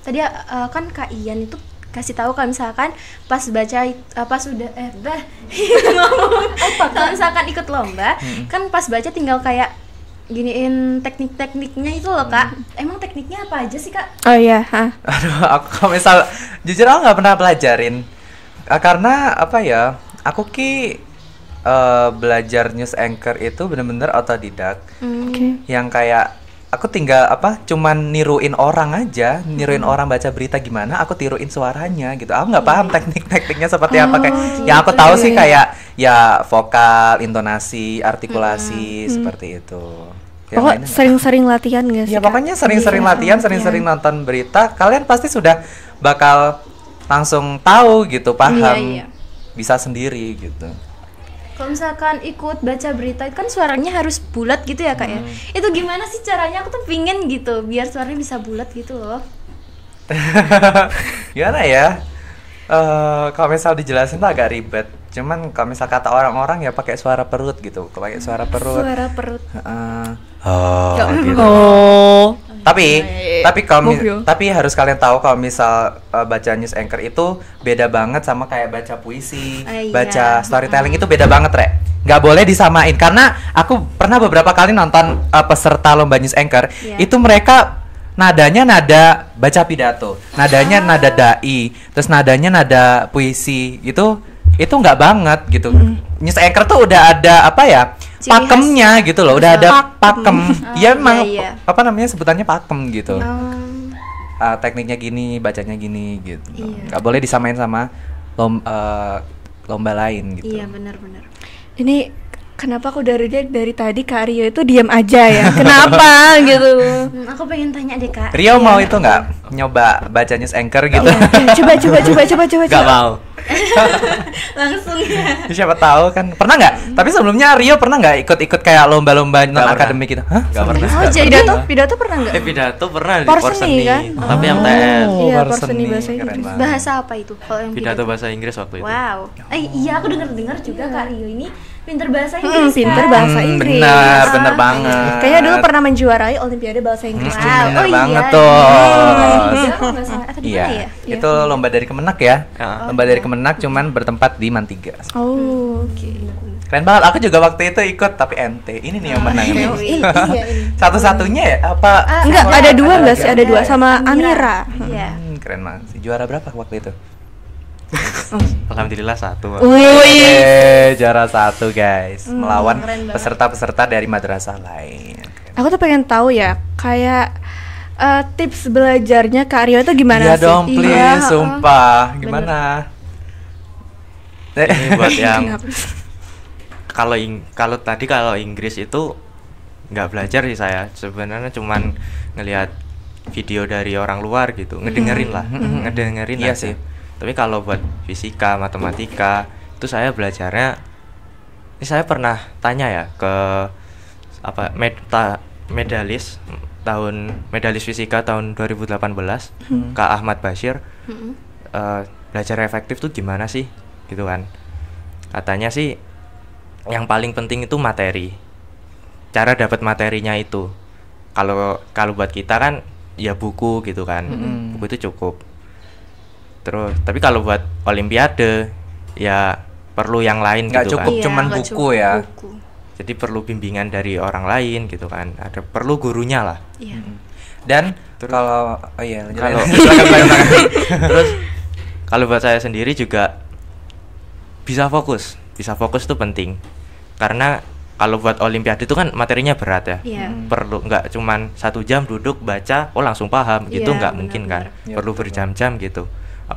Speaker 2: tadi kan Kak Ian itu kasih tahu kalau misalkan pas baca pas sudah ngomong kalau misalkan ikut lomba kan pas baca tinggal kayak giniin teknik-tekniknya itu loh Kak. Emang tekniknya apa aja sih Kak?
Speaker 3: Oh iya. Hah.
Speaker 4: Aduh, aku kalau misal jujur aku nggak pernah pelajarin. Karena apa ya? Aku belajar news anchor itu bener-bener otodidak.
Speaker 3: Oke.
Speaker 4: Yang kayak aku tinggal cuman niruin orang aja, niruin orang baca berita gimana, aku tiruin suaranya gitu. Aku nggak paham teknik-tekniknya seperti apa, kayak yang aku tahu sih kayak ya vokal, intonasi, artikulasi seperti itu. Yang
Speaker 3: Pokok
Speaker 4: lainnya nggak.
Speaker 3: sering-sering latihan gak sih?
Speaker 4: Ya
Speaker 3: Kak?
Speaker 4: pokoknya sering-sering latihan, sering-sering nonton berita, kalian pasti sudah bakal langsung tahu gitu, paham,
Speaker 2: Iya.
Speaker 4: bisa sendiri gitu.
Speaker 2: Kalau misalkan ikut baca berita itu kan suaranya harus bulat gitu ya Kak ya. Itu gimana sih caranya? Aku tuh pingin gitu biar suaranya bisa bulat gitu loh.
Speaker 4: Gimana ya? Kalau misal dijelasin tuh agak ribet. Cuman kalau misal kata orang-orang ya pakai suara perut gitu, pakai suara perut.
Speaker 2: Suara perut.
Speaker 4: Gitu.
Speaker 3: Oh.
Speaker 4: Tapi kalau
Speaker 3: Move you.
Speaker 4: tapi harus kalian tahu kalau misal baca news anchor itu beda banget sama kayak baca puisi,
Speaker 2: Iya.
Speaker 4: baca storytelling itu beda banget, Rek. Nggak boleh disamain karena aku pernah beberapa kali nonton peserta lomba news anchor,
Speaker 2: Iya.
Speaker 4: itu mereka nadanya nada baca pidato, nadanya nada dai, terus nadanya nada puisi. Itu nggak banget gitu. News anchor tuh udah ada apa ya?
Speaker 2: Ciri
Speaker 4: Pakemnya gitu loh, udah ada pakem. Ya emang
Speaker 2: iya.
Speaker 4: apa namanya sebutannya pakem gitu.
Speaker 2: Um,
Speaker 4: Tekniknya gini, bacanya gini gitu.
Speaker 2: Iya.
Speaker 4: Nggak boleh disamain sama lomba lain gitu.
Speaker 2: iya benar-benar.
Speaker 3: Ini kenapa aku dari tadi Kak Rio itu diam aja ya? Kenapa gitu?
Speaker 2: Aku pengen tanya deh Kak.
Speaker 4: Rio mau itu nggak nyoba baca news anchor gitu?
Speaker 3: Coba.
Speaker 5: Gak mau.
Speaker 2: Langsung ya.
Speaker 4: Siapa tahu kan pernah nggak? Tapi sebelumnya Rio pernah nggak ikut-ikut kayak lomba-lomba non
Speaker 5: pernah.
Speaker 4: akademik gitu? Hah?
Speaker 5: Gak pernah.
Speaker 2: Oh jadi
Speaker 3: Pidato pernah nggak?
Speaker 5: Pidato pernah di
Speaker 3: Porseni,
Speaker 5: Porseni
Speaker 3: kan?
Speaker 5: tapi MTS.
Speaker 3: Iya,
Speaker 4: Porseni,
Speaker 3: Porseni bahasa
Speaker 4: keren
Speaker 3: Inggris.
Speaker 4: banget.
Speaker 2: bahasa apa itu kalau yang
Speaker 5: Pidato bahasa Inggris waktu itu.
Speaker 2: Wow. Iya aku dengar juga Kak Rio ini pinter bahasa Inggris.
Speaker 3: Pinter
Speaker 2: kan?
Speaker 3: bahasa Inggris.
Speaker 4: Bener banget.
Speaker 3: Kayaknya dulu pernah menjuarai Olimpiade bahasa Inggris.
Speaker 2: Wow.
Speaker 4: Bener
Speaker 2: Oh
Speaker 4: banget
Speaker 2: iya.
Speaker 4: tuh.
Speaker 2: Iya, kalau nggak salah. Atau di
Speaker 4: Iya,
Speaker 2: mana ya?
Speaker 4: itu lomba dari Kemenak ya.
Speaker 5: Ya.
Speaker 4: Lomba dari Kemenak cuman bertempat di Mantiga.
Speaker 3: Oh, oke.
Speaker 4: Keren banget. Aku juga waktu itu ikut tapi NT. Ini nih yang menang nih.
Speaker 2: Iya, ini.
Speaker 4: Satu-satunya ya apa?
Speaker 3: Enggak, ada dua enggak sih?
Speaker 4: lagi?
Speaker 3: Ada dua sama Amira.
Speaker 2: Iya.
Speaker 4: Keren banget sih. Juara berapa waktu itu?
Speaker 5: Alhamdulillah satu.
Speaker 4: Juara 1 guys. Melawan
Speaker 2: keren banget.
Speaker 4: peserta-peserta dari madrasah lain.
Speaker 3: Aku tuh pengen tahu ya, kayak tips belajarnya Kak Rio itu gimana
Speaker 4: Iya
Speaker 3: sih?
Speaker 4: dong, please,
Speaker 3: Iya,
Speaker 4: sumpah. Gimana?
Speaker 5: Ini buat yang
Speaker 3: Kenapa?
Speaker 5: kalau Inggris itu nggak belajar sih saya. Sebenarnya cuman ngelihat video dari orang luar gitu, ngedengerin lah, ngedengerin
Speaker 4: Iya
Speaker 5: aja.
Speaker 4: sih.
Speaker 5: Tapi kalau buat fisika, matematika itu saya belajarnya. Ini saya pernah tanya ya ke medalis fisika tahun 2018 Kak Ahmad Bashir. Belajar efektif tuh gimana sih gitu kan. Katanya sih yang paling penting itu materi, cara dapat materinya itu. Kalau buat kita kan ya buku gitu kan, buku itu cukup. Terus tapi kalau buat olimpiade ya perlu yang lain
Speaker 4: Nggak
Speaker 5: gitu
Speaker 4: cukup
Speaker 5: kan.
Speaker 4: cuman
Speaker 2: nggak
Speaker 4: buku
Speaker 2: cukup
Speaker 4: ya.
Speaker 2: buku.
Speaker 5: Jadi perlu bimbingan dari orang lain gitu kan. Ada perlu gurunya lah.
Speaker 2: Iya.
Speaker 4: Dan kalau lanjut.
Speaker 5: Kalau
Speaker 4: Silakan.
Speaker 5: terus kalau buat saya sendiri juga bisa fokus itu penting karena kalau buat olimpiade itu kan materinya berat ya.
Speaker 2: Iya.
Speaker 5: Perlu nggak cuman 1 jam duduk baca langsung paham gitu,
Speaker 2: Iya,
Speaker 5: nggak mungkin kan.
Speaker 4: Iya,
Speaker 5: Perlu
Speaker 4: betul.
Speaker 5: berjam-jam gitu.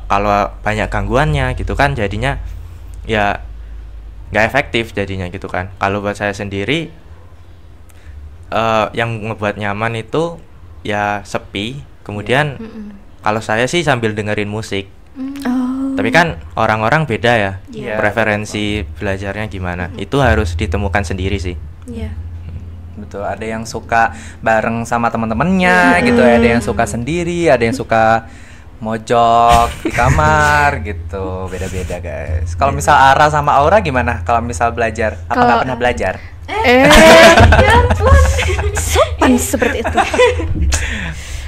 Speaker 5: Kalau banyak gangguannya gitu kan jadinya ya nggak efektif jadinya gitu kan. Kalau buat saya sendiri yang ngebuat nyaman itu ya sepi, kemudian kalau saya sih sambil dengerin musik. Tapi kan orang-orang beda ya,
Speaker 2: Iya.
Speaker 5: preferensi belajarnya gimana. Itu harus ditemukan sendiri sih.
Speaker 2: Iya.
Speaker 4: Betul, ada yang suka bareng sama teman-temannya gitu, ada yang suka sendiri, ada yang suka mojok di kamar gitu. Beda-beda, guys. Kalau misal Ara sama Aura gimana? Kalau misal belajar, apa nggak
Speaker 3: Kalau-
Speaker 4: pernah belajar?
Speaker 3: Sopan seperti itu.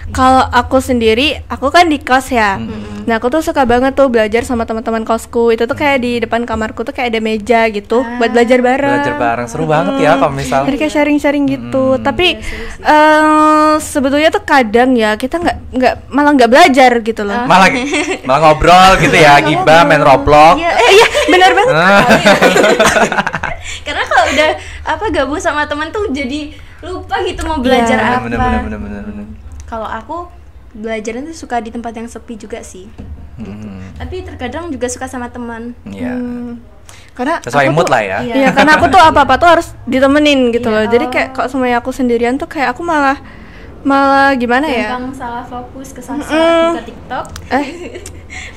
Speaker 3: Kalau aku sendiri, aku kan di kos ya. Nah, aku tuh suka banget tuh belajar sama teman-teman kosku. Itu tuh kayak di depan kamarku tuh kayak ada meja gitu buat belajar bareng.
Speaker 4: Belajar bareng seru banget ya kalau misal.
Speaker 3: Jadi kayak sharing-sharing gitu. Tapi sebetulnya tuh kadang ya kita malah nggak belajar gitu loh.
Speaker 4: malah ngobrol gitu ya, gibah, main Roblox.
Speaker 3: Iya, benar banget.
Speaker 2: Karena kalau udah gabung sama teman tuh jadi lupa gitu mau belajar
Speaker 3: Iya,
Speaker 2: apa.
Speaker 4: Bener.
Speaker 2: Kalau aku belajarnya tuh suka di tempat yang sepi juga sih. Tapi terkadang juga suka sama teman.
Speaker 4: Iya.
Speaker 3: Karena
Speaker 4: Sesuai
Speaker 3: aku
Speaker 4: mood
Speaker 3: tuh-
Speaker 4: lah ya.
Speaker 2: Iya.
Speaker 3: Iya, karena aku tuh apa-apa tuh harus ditemenin gitu
Speaker 2: Iya.
Speaker 3: loh. Jadi kayak kalau semuanya aku sendirian tuh kayak aku malah gimana ya?
Speaker 2: Gampang salah fokus ke buka TikTok.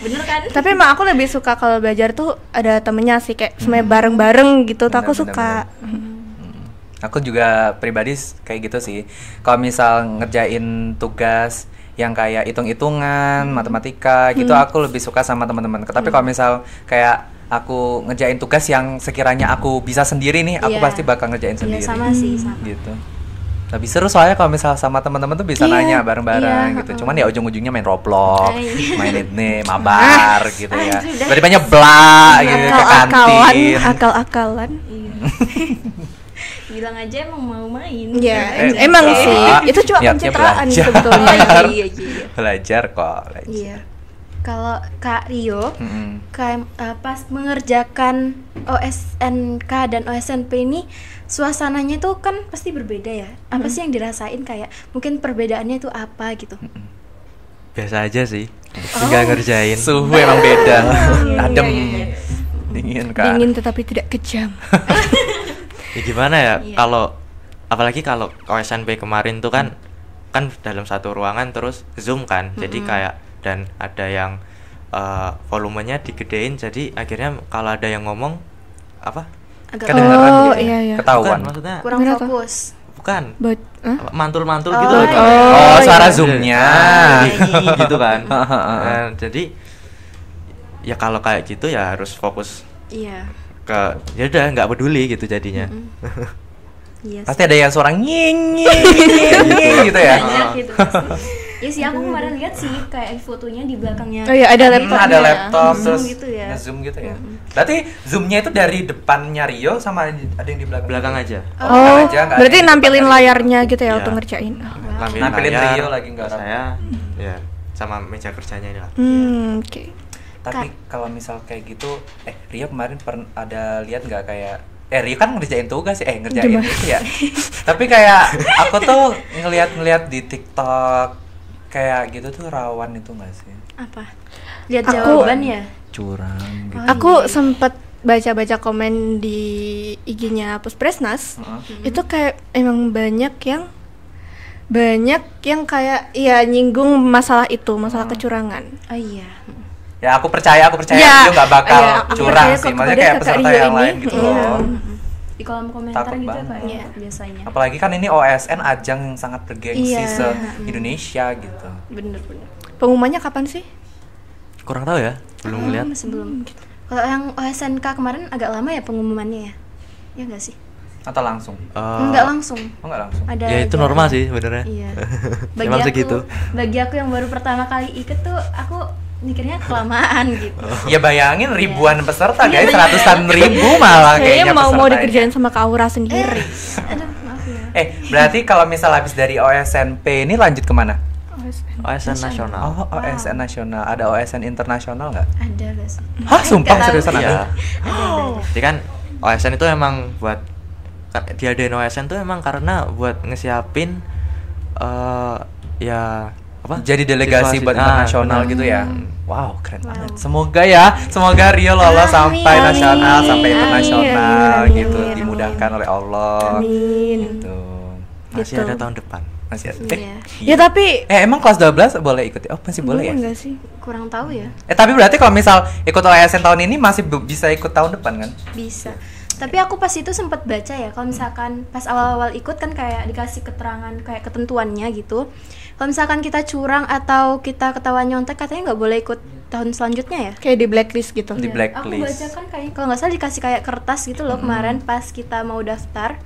Speaker 2: Bener kan?
Speaker 3: Tapi emang aku lebih suka kalau belajar tuh ada temennya sih kayak semuanya bareng-bareng gitu. Tuh aku
Speaker 4: Bener,
Speaker 3: suka.
Speaker 4: Aku juga pribadi kayak gitu sih. Kalau misal ngerjain tugas yang kayak hitung-hitungan, matematika gitu, aku lebih suka sama teman-teman. Tapi kalau misal kayak aku ngerjain tugas yang sekiranya aku bisa sendiri nih, aku
Speaker 2: Iya.
Speaker 4: pasti bakal ngerjain
Speaker 2: Iya
Speaker 4: sendiri.
Speaker 2: sama sih sama.
Speaker 4: Gitu. Lebih seru soalnya kalau misal sama teman-teman tuh bisa
Speaker 3: Iya,
Speaker 4: nanya bareng-bareng
Speaker 2: iya,
Speaker 4: gitu. Cuman ya ujung-ujungnya main Roblox,
Speaker 2: Iya.
Speaker 4: main ini, mabar gitu ya.
Speaker 2: sudah.
Speaker 4: Berarti banyak bla gitu ke
Speaker 3: Akal-akalan,
Speaker 4: kantin.
Speaker 3: akal-akalan.
Speaker 2: Bilang aja emang mau main.
Speaker 3: Iya, emang
Speaker 4: enggak.
Speaker 3: sih. Itu cuma
Speaker 4: Niatnya
Speaker 3: pencitraan
Speaker 4: belajar.
Speaker 3: sebetulnya.
Speaker 2: Iya.
Speaker 4: Belajar kok. Belajar.
Speaker 2: Iya. Kalau Kak Rio,
Speaker 4: Mm-mm.
Speaker 2: pas mengerjakan OSNK dan OSNP ini suasananya tuh kan pasti berbeda ya. Apa sih yang dirasain kayak mungkin perbedaannya itu apa gitu?
Speaker 5: Biasa aja sih. Tinggal ngerjain.
Speaker 4: Suhu emang beda. Adem.
Speaker 2: iya.
Speaker 4: Dingin kan.
Speaker 3: Dingin tetapi tidak kejam.
Speaker 5: Ya gimana ya
Speaker 2: Iya.
Speaker 5: kalau apalagi kalau OSNP kemarin tuh kan dalam satu ruangan terus Zoom kan. Jadi kayak dan ada yang volumenya digedein jadi akhirnya kalau ada yang ngomong apa?
Speaker 2: Agak
Speaker 4: Kedengeran
Speaker 3: Oh,
Speaker 4: gitu ya.
Speaker 3: iya, iya.
Speaker 4: Ketahuan.
Speaker 5: Bukan, maksudnya
Speaker 2: kurang
Speaker 3: Gimana tuh?
Speaker 2: fokus.
Speaker 5: bukan.
Speaker 3: Hah?
Speaker 5: Apa, mantul-mantul
Speaker 2: Oh,
Speaker 5: gitu.
Speaker 2: iya.
Speaker 4: Oh, suara
Speaker 3: iya.
Speaker 4: zoomnya.
Speaker 5: Gitu kan. Nah, jadi ya kalau kayak gitu ya harus fokus
Speaker 2: Iya.
Speaker 5: ke ya udah nggak peduli gitu jadinya.
Speaker 2: Iya.
Speaker 4: Pasti ada yang suara nying gitu ya.
Speaker 2: Banyak gitu pasti. Ya sih aku kemarin lihat sih kayak fotonya di belakangnya.
Speaker 3: Oh iya, ada laptopnya.
Speaker 4: Ada laptop
Speaker 2: Zoom
Speaker 4: terus
Speaker 2: gitu ya.
Speaker 4: nge-zoom gitu ya. Berarti zoomnya itu dari depannya Rio sama ada yang di belakang.
Speaker 5: Belakang aja.
Speaker 3: Oh,
Speaker 4: belakang aja, nggak ada
Speaker 3: berarti
Speaker 4: yang di
Speaker 3: nampilin
Speaker 4: depannya Rio.
Speaker 3: layarnya gitu ya
Speaker 5: Iya.
Speaker 3: untuk ngerjain. Oh.
Speaker 4: Nampilin Rio lagi nggak
Speaker 5: terus
Speaker 4: rapi.
Speaker 5: saya ya sama meja kerjanya ini lah.
Speaker 3: Oke.
Speaker 4: Tapi kalau misal kayak gitu, Rio kemarin ada lihat nggak kayak Rio kan ngerjain tugas ngerjain
Speaker 3: Gimana?
Speaker 4: itu ya. Tapi kayak aku tuh ngeliat di TikTok kayak gitu tuh rawan itu nggak sih?
Speaker 2: Apa? Lihat
Speaker 3: Aku-
Speaker 2: jawaban ya.
Speaker 4: Curang gitu.
Speaker 3: Aku sempet baca-baca komen di IG-nya Puspresnas. Itu kayak emang banyak yang kayak ya nyinggung masalah itu, masalah kecurangan.
Speaker 2: Oh iya.
Speaker 4: Ya aku percaya
Speaker 3: Ya,
Speaker 4: Rio nggak bakal
Speaker 3: iya, aku
Speaker 4: curang
Speaker 3: percaya
Speaker 4: sih.
Speaker 3: kok
Speaker 4: Maksudnya
Speaker 3: kepada
Speaker 4: kayak
Speaker 3: kakak
Speaker 4: peserta
Speaker 3: Rio
Speaker 4: yang
Speaker 3: ini,
Speaker 4: lain gitu
Speaker 3: iya.
Speaker 4: loh.
Speaker 2: Di kolom komentar
Speaker 4: Takut
Speaker 2: gitu
Speaker 4: banget.
Speaker 2: Pak
Speaker 3: Iya.
Speaker 2: biasanya.
Speaker 4: Apalagi kan ini OSN ajang yang sangat bergengsi
Speaker 2: Iya.
Speaker 4: se-Indonesia gitu.
Speaker 2: Bener-bener.
Speaker 3: Pengumumannya kapan sih?
Speaker 5: Kurang tahu ya, belum lihat.
Speaker 2: Masih belum. Kalau yang OSNK kemarin agak lama ya pengumumannya ya? Ya nggak sih?
Speaker 4: Atau langsung?
Speaker 2: Enggak langsung.
Speaker 4: Oh nggak langsung?
Speaker 2: Ada
Speaker 5: Ya itu
Speaker 2: jalan.
Speaker 5: normal sih sebenarnya.
Speaker 2: Iya.
Speaker 5: Emang segitu.
Speaker 2: Bagi aku yang baru pertama kali ikut tuh aku mikirnya kelamaan gitu.
Speaker 4: Ya bayangin ribuan peserta guys, ratusan ribu malah
Speaker 3: Kayaknya
Speaker 4: kayaknya
Speaker 3: mau
Speaker 4: pesertanya.
Speaker 3: dikerjain sama Kak Aura sendiri.
Speaker 2: Aduh, maaf ya.
Speaker 4: Berarti kalau misal habis dari OSNP ini lanjut kemana?
Speaker 5: OSN nasional.
Speaker 4: Oh, OSN nasional. Ada OSN internasional nggak?
Speaker 2: Ada guys.
Speaker 4: Hah, sumpah
Speaker 2: Nggak tahu.
Speaker 4: seriusan
Speaker 5: Iya.
Speaker 4: ada?
Speaker 5: Jadi kan OSN itu emang buat diadain OSN tuh emang karena buat ngesiapin ya apa?
Speaker 4: Jadi delegasi
Speaker 5: Situasi-
Speaker 4: buat internasional
Speaker 5: benar.
Speaker 4: gitu ya. Wow, keren banget. Semoga Rio lolos sampai
Speaker 2: Amin.
Speaker 4: nasional, sampai
Speaker 2: Amin.
Speaker 4: internasional
Speaker 3: Amin.
Speaker 4: gitu,
Speaker 2: Amin.
Speaker 4: dimudahkan oleh Allah.
Speaker 3: Amin.
Speaker 4: Gitu.
Speaker 5: Masih
Speaker 3: Gitu.
Speaker 5: ada tahun depan.
Speaker 4: Masih ada.
Speaker 2: Iya.
Speaker 3: Ya tapi
Speaker 4: Emang kelas 12 boleh ikut? Oh, masih boleh ya?
Speaker 3: enggak sih?
Speaker 2: Kurang tahu ya.
Speaker 4: Tapi berarti kalau misal ikut OSN tahun ini masih bisa ikut tahun depan kan?
Speaker 2: Bisa. Tapi aku pas itu sempat baca ya, kalau misalkan pas awal-awal ikut kan kayak dikasih keterangan kayak ketentuannya gitu. Kalau misalkan kita curang atau kita ketahuan nyontek katanya nggak boleh ikut tahun selanjutnya ya.
Speaker 3: Kayak di blacklist gitu.
Speaker 4: Di
Speaker 2: Iya.
Speaker 4: blacklist.
Speaker 2: Aku baca kan kayak kalau nggak salah dikasih kayak kertas gitu loh kemarin pas kita mau daftar.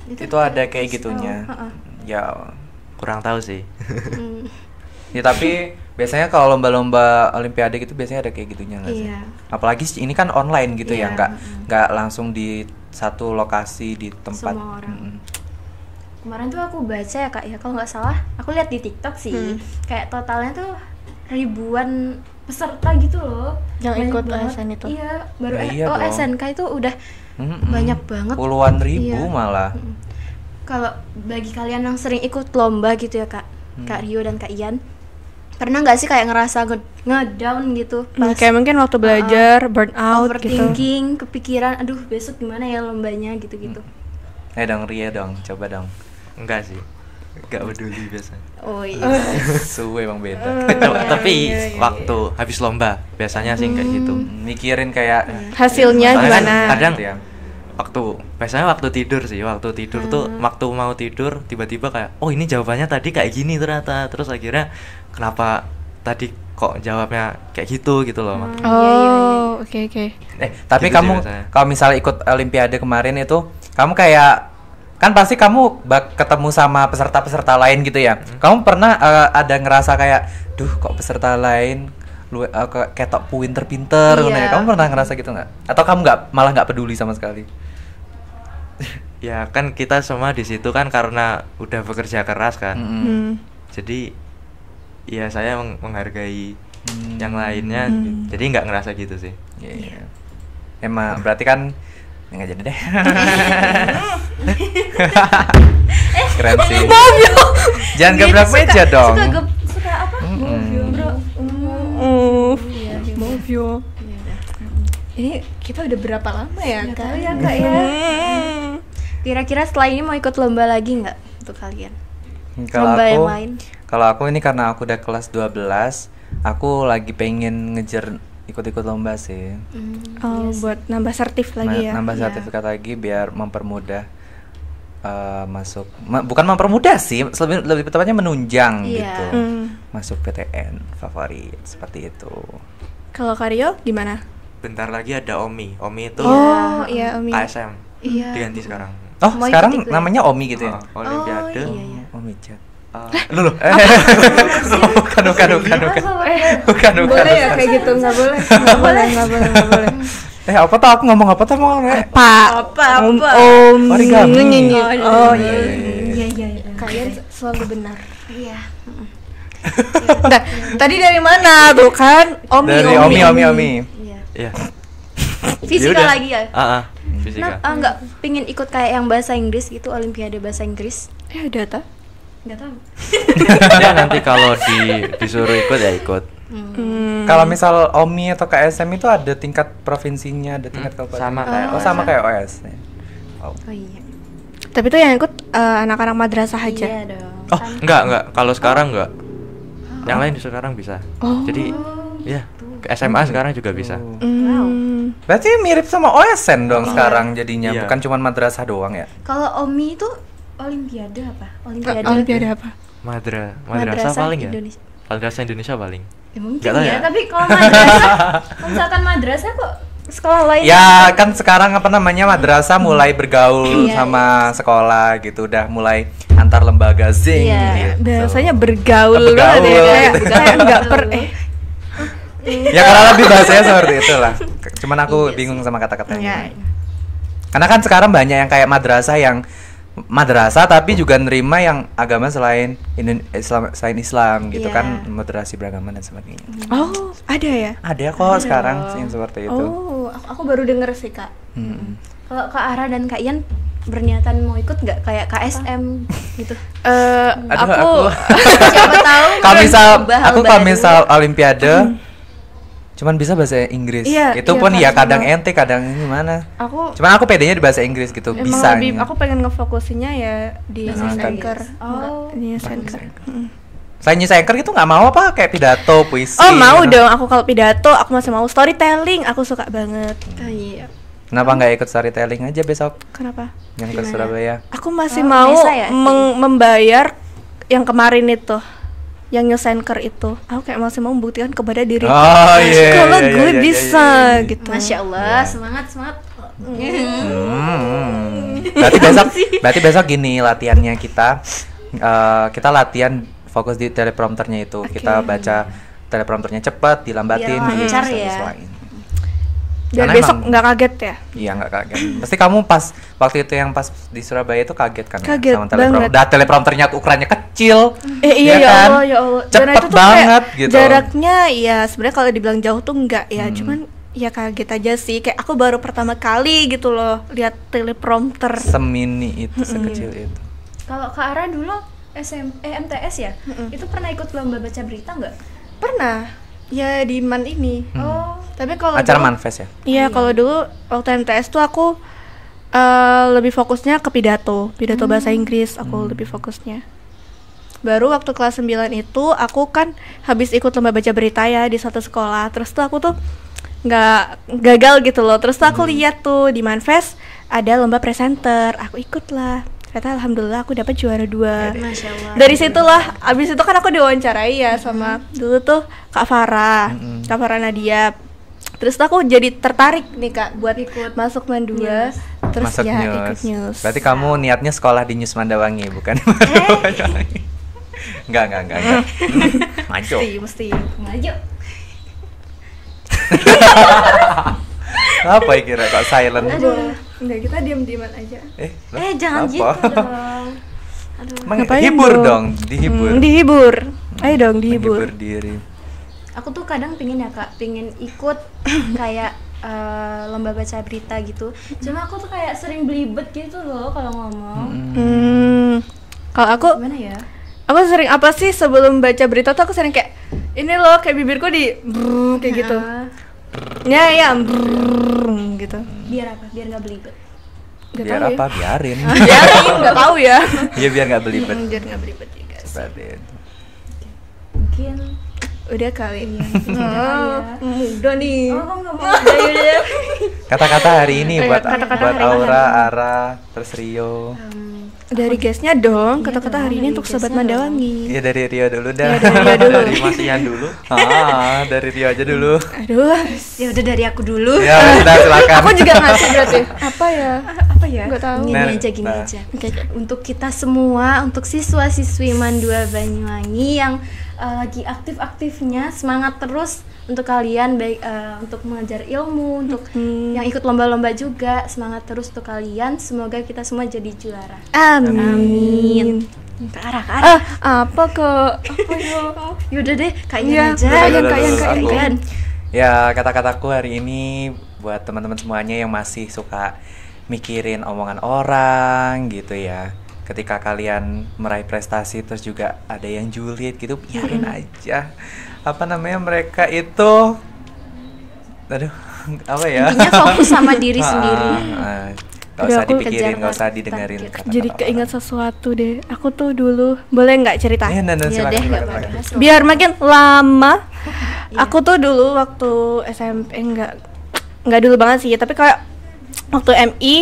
Speaker 4: Itu ada kayak gitunya.
Speaker 2: Heeh.
Speaker 4: Ya.
Speaker 5: Kurang tahu sih.
Speaker 2: Hmm,
Speaker 4: Ya tapi biasanya kalau lomba-lomba olimpiade gitu biasanya ada kayak gitunya nggak sih?
Speaker 2: Iya.
Speaker 4: Apalagi ini kan online gitu ya,
Speaker 2: Iya,
Speaker 4: nggak langsung di satu lokasi di tempat.
Speaker 2: Semua orang.
Speaker 4: Mm-mm.
Speaker 2: Kemarin tuh aku baca ya kak ya, kalau nggak salah aku lihat di TikTok sih, kayak totalnya tuh ribuan peserta gitu loh.
Speaker 3: Yang
Speaker 2: Banyak
Speaker 3: ikut
Speaker 2: banget.
Speaker 3: OSN itu.
Speaker 2: Iya, baru
Speaker 4: Nah, iya dong.
Speaker 2: SNK itu udah
Speaker 4: Mm-mm.
Speaker 2: banyak banget.
Speaker 4: Puluhan ribu
Speaker 2: Iya.
Speaker 4: malah.
Speaker 2: Kalau bagi kalian yang sering ikut lomba gitu ya kak, Kak Rio dan Kak Ian, pernah nggak sih kayak ngerasa ngedown gitu pas
Speaker 3: Kayak mungkin waktu belajar burn out gitu.
Speaker 2: overthinking, kepikiran, aduh besok gimana ya lombanya gitu-gitu.
Speaker 4: Dong Ria dong, coba dong.
Speaker 5: Enggak sih. Enggak peduli biasanya.
Speaker 2: Oh iya.
Speaker 4: Suwe emang beda.
Speaker 5: Tapi waktu habis lomba biasanya sih kayak gitu.
Speaker 4: Mikirin kayak
Speaker 3: Hasilnya
Speaker 5: Soalnya kan
Speaker 3: gimana?
Speaker 5: kadang
Speaker 4: gitu ya.
Speaker 5: biasanya waktu tidur sih, waktu tidur tuh waktu mau tidur tiba-tiba kayak oh ini jawabannya tadi kayak gini ternyata, terus akhirnya kenapa tadi kok jawabnya kayak gitu loh.
Speaker 3: Oh, oke.
Speaker 4: Tapi
Speaker 5: Gitu sih
Speaker 4: kamu
Speaker 5: biasanya.
Speaker 4: kalau misalnya ikut olimpiade kemarin itu, kamu kayak kan pasti kamu ketemu sama peserta-peserta lain gitu ya. Kamu pernah ada ngerasa kayak, duh kok peserta lain ketok pinter-pinter
Speaker 2: Iya.
Speaker 4: gitu ya. Kamu pernah ngerasa gitu nggak? Atau kamu malah nggak peduli sama sekali?
Speaker 5: Ya kan kita semua di situ kan karena udah bekerja keras kan.
Speaker 3: Hmm.
Speaker 5: Jadi ya saya menghargai yang lainnya, jadi nggak ngerasa gitu sih.
Speaker 4: Iya. Emang berarti kan nggak jadi deh. Keren sih. Jangan gebrak meja dong.
Speaker 2: Suka apa?
Speaker 3: Movio. Ini kita udah berapa lama ya,
Speaker 2: Nggak
Speaker 3: Kak?
Speaker 2: tahu ya kak ya. Kira-kira setelah ini mau ikut lomba lagi nggak untuk kalian? Lomba yang lain?
Speaker 4: Kalau aku ini karena aku udah kelas 12, aku lagi pengen ngejar ikut-ikut lomba sih.
Speaker 3: Oh, buat nambah sertif lagi ya.
Speaker 4: Nambah
Speaker 2: Iya.
Speaker 4: sertifikat lagi biar mempermudah masuk. Bukan mempermudah sih, lebih tepatnya menunjang
Speaker 2: Iya.
Speaker 4: gitu.
Speaker 3: Hmm.
Speaker 4: Masuk PTN favorit seperti itu.
Speaker 3: Kalau Karyo gimana?
Speaker 5: Bentar lagi ada Omi. Omi itu
Speaker 3: Oh, iya Umi.
Speaker 5: ASM.
Speaker 2: Iya.
Speaker 5: Diganti sekarang.
Speaker 4: Oh,
Speaker 2: Mau
Speaker 4: sekarang
Speaker 2: ikut-ikut ya?
Speaker 4: namanya Omi gitu ya?
Speaker 5: Olimpiade.
Speaker 2: Oh, iya.
Speaker 4: Omi Chat.
Speaker 5: Loh.
Speaker 4: Bukan.
Speaker 3: Boleh ya kayak gitu? Nggak boleh. Nggak boleh.
Speaker 4: Apa tuh aku ngomong apa tuh mau
Speaker 3: Apa?
Speaker 2: Apa?
Speaker 4: Origami.
Speaker 3: Nyanyi. Oh,
Speaker 4: iya,
Speaker 3: iya.
Speaker 2: Iya iya iya.
Speaker 3: Kalian selalu benar.
Speaker 2: Iya.
Speaker 3: Nah, tadi dari mana tuh kan?
Speaker 4: Dari Omi.
Speaker 2: Iya.
Speaker 5: Iya.
Speaker 2: Fisika
Speaker 5: Yaudah.
Speaker 2: lagi ya?
Speaker 5: Fisika.
Speaker 2: Nah, nggak pingin ikut kayak yang bahasa Inggris gitu, Olimpiade bahasa Inggris?
Speaker 3: Ada tak?
Speaker 2: Nggak tahu.
Speaker 5: Ya nanti kalau disuruh ikut ya ikut.
Speaker 4: Kalau misal Omi atau KSM itu ada tingkat provinsinya, ada tingkat kabupaten.
Speaker 5: Sama kayak
Speaker 4: Oh, sama kayak OS. Oh.
Speaker 2: Oh iya.
Speaker 3: Tapi tuh yang ikut anak-anak madrasah aja.
Speaker 2: Iya dong.
Speaker 5: Oh, enggak. Kalau sekarang enggak. Yang lain sekarang bisa. Jadi ya ke SMA sekarang juga bisa.
Speaker 3: Hmm.
Speaker 4: Berarti mirip sama OSN dong sekarang jadinya,
Speaker 5: Iya.
Speaker 4: bukan cuma madrasah doang ya?
Speaker 2: Kalau Omi itu Olimpiade apa?
Speaker 3: Olimpiade apa?
Speaker 5: Madrasah paling ya.
Speaker 2: Indonesia.
Speaker 5: Madrasah Indonesia paling.
Speaker 2: Ya mungkin
Speaker 5: Nggak tahu
Speaker 2: ya,
Speaker 5: ya.
Speaker 2: tapi kalau madrasah, kalau misalkan madrasah kok sekolah lain.
Speaker 4: Ya kan sekarang apa namanya madrasah mulai bergaul
Speaker 2: Iya,
Speaker 4: sama sekolah gitu, udah mulai antar lembaga zing
Speaker 2: Iya.
Speaker 4: gitu.
Speaker 3: Biasanya bergaul
Speaker 4: Bergaul,
Speaker 3: banget ya,
Speaker 4: gitu.
Speaker 3: kayak nggak
Speaker 4: Ya karena lebih bahasanya seperti itulah. Cuman aku bingung sama kata-katanya.
Speaker 3: Ya.
Speaker 4: Karena kan sekarang banyak yang kayak madrasah tapi juga nerima yang agama selain Islam gitu
Speaker 2: Iya.
Speaker 4: kan, moderasi beragama dan sebagainya.
Speaker 3: Oh, ada ya?
Speaker 4: Ada kok sekarang sih yang seperti itu.
Speaker 3: Oh, aku baru denger sih, Kak.
Speaker 2: Kalau Kak Ara dan Kak Ian berniatan mau ikut nggak kayak KSM gitu?
Speaker 4: Aduh, aku
Speaker 2: Siapa tahu
Speaker 4: kalau misal olimpiade cuman bisa bahasa Inggris.
Speaker 3: Iya,
Speaker 4: Itu
Speaker 3: iya,
Speaker 4: pun
Speaker 3: Kak,
Speaker 4: ya kadang
Speaker 3: sama.
Speaker 4: ente kadang gimana.
Speaker 3: Aku
Speaker 4: Cuman aku pedenya di bahasa Inggris gitu,
Speaker 3: emang
Speaker 4: bisa.
Speaker 3: lebih, aku pengen ngefokusinnya ya di
Speaker 2: Bahasa
Speaker 3: news
Speaker 2: Inggris.
Speaker 3: anchor.
Speaker 2: Oh.
Speaker 3: Di news anchor.
Speaker 4: Selain news anchor gitu nggak mau apa kayak pidato, puisi.
Speaker 3: Oh, mau
Speaker 4: gitu.
Speaker 3: dong. Aku kalau pidato, aku masih mau storytelling. Aku suka banget.
Speaker 2: Oh, iya.
Speaker 4: Kenapa nggak ikut storytelling aja besok
Speaker 3: Kenapa?
Speaker 4: yang ke Surabaya?
Speaker 3: Aku masih
Speaker 2: Oh,
Speaker 3: mau
Speaker 2: Nesa ya?
Speaker 3: membayar yang kemarin itu, yang news anchor itu. Aku kayak masih mau membuktikan kepada diri
Speaker 4: Oh iya.
Speaker 3: kalau
Speaker 4: iya,
Speaker 3: gue
Speaker 4: iya, iya,
Speaker 3: bisa
Speaker 4: iya, iya.
Speaker 3: gitu.
Speaker 2: Masya Allah, semangat.
Speaker 4: Berarti besok gini latihannya kita. Kita latihan fokus di teleprompternya itu. Kita baca teleprompternya cepat, dilambatin,
Speaker 2: Biar lancar ya.
Speaker 4: disesuaiin.
Speaker 3: Biar
Speaker 4: Karena
Speaker 3: besok
Speaker 4: emang-
Speaker 3: nggak kaget ya.
Speaker 4: Iya nggak kaget. Pasti kamu pas waktu itu yang pas di Surabaya itu kaget kan? Ya?
Speaker 3: Kaget
Speaker 4: Sama
Speaker 3: banget.
Speaker 4: teleprompternya ukurannya kecil.
Speaker 3: Iya
Speaker 4: ya
Speaker 3: ya
Speaker 4: kan?
Speaker 3: Allah ya Allah. Dan
Speaker 4: Cepet
Speaker 3: itu tuh
Speaker 4: banget
Speaker 3: kayak
Speaker 4: gitu.
Speaker 3: jaraknya ya sebenarnya kalau dibilang jauh tuh enggak ya, cuman ya kaget aja sih. Kayak aku baru pertama kali gitu loh lihat teleprompter.
Speaker 4: Semini itu, sekecil itu.
Speaker 2: Kalau Kak Ara dulu MTS ya, itu pernah ikut lomba baca berita nggak?
Speaker 3: Pernah. Ya di MAN ini.
Speaker 2: Oh,
Speaker 3: Tapi kalau
Speaker 4: Acara
Speaker 3: dulu-
Speaker 4: manifest ya?
Speaker 3: Iya, kalau dulu waktu MTS tuh aku lebih fokusnya ke pidato bahasa Inggris, aku lebih fokusnya. Baru waktu kelas 9 itu aku kan habis ikut lomba baca berita ya di satu sekolah. Terus tuh aku tuh nggak gagal gitu loh. Terus tuh aku lihat tuh di Manfest ada lomba presenter, aku ikut lah. Ternyata alhamdulillah aku dapat juara 2.
Speaker 2: Masya Allah.
Speaker 3: Dari situlah, abis itu kan aku diwawancarai ya sama dulu tuh Kak Farah, Kak Farah Nadia. Terus tuh aku jadi tertarik nih Kak buat
Speaker 2: Ikut
Speaker 3: masuk MAN 2. Terus
Speaker 4: Masuk
Speaker 3: ya
Speaker 4: news.
Speaker 3: ikut news.
Speaker 4: Berarti kamu niatnya sekolah di News Mandawangi, bukan di Mandawangi? Enggak. Maju.
Speaker 3: mesti.
Speaker 2: Maju.
Speaker 4: Apa ya kira kok silent?
Speaker 3: Enggak, kita diam-diaman aja.
Speaker 4: Lah,
Speaker 2: Jangan
Speaker 4: apa?
Speaker 2: gitu dong.
Speaker 3: Ngapain
Speaker 4: Hibur
Speaker 3: dong?
Speaker 4: dong, dihibur.
Speaker 3: Dihibur. Ayo dong
Speaker 4: Menghibur
Speaker 3: dihibur.
Speaker 4: diri.
Speaker 2: Aku tuh kadang pingin ya Kak, pingin ikut kayak lomba baca berita gitu. Cuma aku tuh kayak sering belibet gitu loh kalau ngomong.
Speaker 3: Kalau aku
Speaker 2: Gimana ya?
Speaker 3: aku sering apa sih sebelum baca berita tuh aku sering kayak ini loh kayak bibirku di brrrr, kayak gitu. Ya brrrr, gitu.
Speaker 2: Biar apa? Biar nggak belibet.
Speaker 3: Nggak
Speaker 4: Biar
Speaker 3: tahu ya.
Speaker 4: apa? Biarin.
Speaker 3: Biarin, nggak tahu ya.
Speaker 4: Iya biar nggak belibet.
Speaker 3: Biar nggak belibet juga sih.
Speaker 4: Sebatin.
Speaker 2: Mungkin.
Speaker 3: Udah kali.
Speaker 2: Udah
Speaker 3: Udah nih.
Speaker 2: Oh, kok nggak mau? Udah.
Speaker 4: Kata-kata hari ini buat
Speaker 3: kata-kata
Speaker 4: buat
Speaker 3: hari ini.
Speaker 4: Aura, Ara, terus Rio.
Speaker 3: Dari guysnya dong, kata-kata
Speaker 2: dong,
Speaker 3: hari ini
Speaker 2: dari
Speaker 3: untuk Sobat
Speaker 2: guysnya
Speaker 3: Mandawangi.
Speaker 4: Iya dari Rio dulu dah.
Speaker 3: Ya, dari Rio dulu.
Speaker 5: Dari Mas Ian dulu.
Speaker 4: Dari Rio aja dulu.
Speaker 3: Aduh,
Speaker 2: Ya udah dari aku dulu.
Speaker 4: Ya sudah silakan.
Speaker 3: aku juga ngasih berarti. Apa ya?
Speaker 2: Apa ya?
Speaker 3: Nggak tahu.
Speaker 2: Gini
Speaker 4: Nah,
Speaker 2: aja, gini
Speaker 4: nah.
Speaker 2: aja. Untuk kita semua, untuk siswa-siswi MAN 2 Banyuwangi yang lagi aktif-aktifnya, semangat terus untuk kalian, baik untuk mengajar ilmu, untuk yang ikut lomba-lomba juga, semangat terus untuk kalian. Semoga kita semua jadi juara.
Speaker 3: Amin.
Speaker 2: Ke arah.
Speaker 3: Apa kok? Apa ya?
Speaker 2: Yaudah deh,
Speaker 3: Iya,
Speaker 2: kayaknya aja.
Speaker 3: Kalian.
Speaker 4: Ya kata-kataku hari ini buat teman-teman semuanya yang masih suka mikirin omongan orang gitu ya. Ketika kalian meraih prestasi terus juga ada yang julid gitu, biarin aja. Apa namanya, mereka itu aduh, apa ya?
Speaker 2: Intinya fokus sama diri sendiri.
Speaker 4: Gak
Speaker 3: Aduh,
Speaker 4: usah
Speaker 3: aku
Speaker 4: dipikirin,
Speaker 2: kejar
Speaker 4: gak usah didengerin
Speaker 2: target.
Speaker 4: kata-kata
Speaker 3: Jadi
Speaker 4: orang.
Speaker 3: keinget sesuatu deh. Aku tuh dulu, boleh nggak cerita?
Speaker 4: Iya,
Speaker 2: Iya
Speaker 4: silakan,
Speaker 2: deh,
Speaker 4: silakan,
Speaker 2: nggak
Speaker 4: silakan.
Speaker 2: apa-apa.
Speaker 3: Biar makin lama. Aku tuh dulu waktu SMP nggak dulu banget sih, tapi kayak waktu MI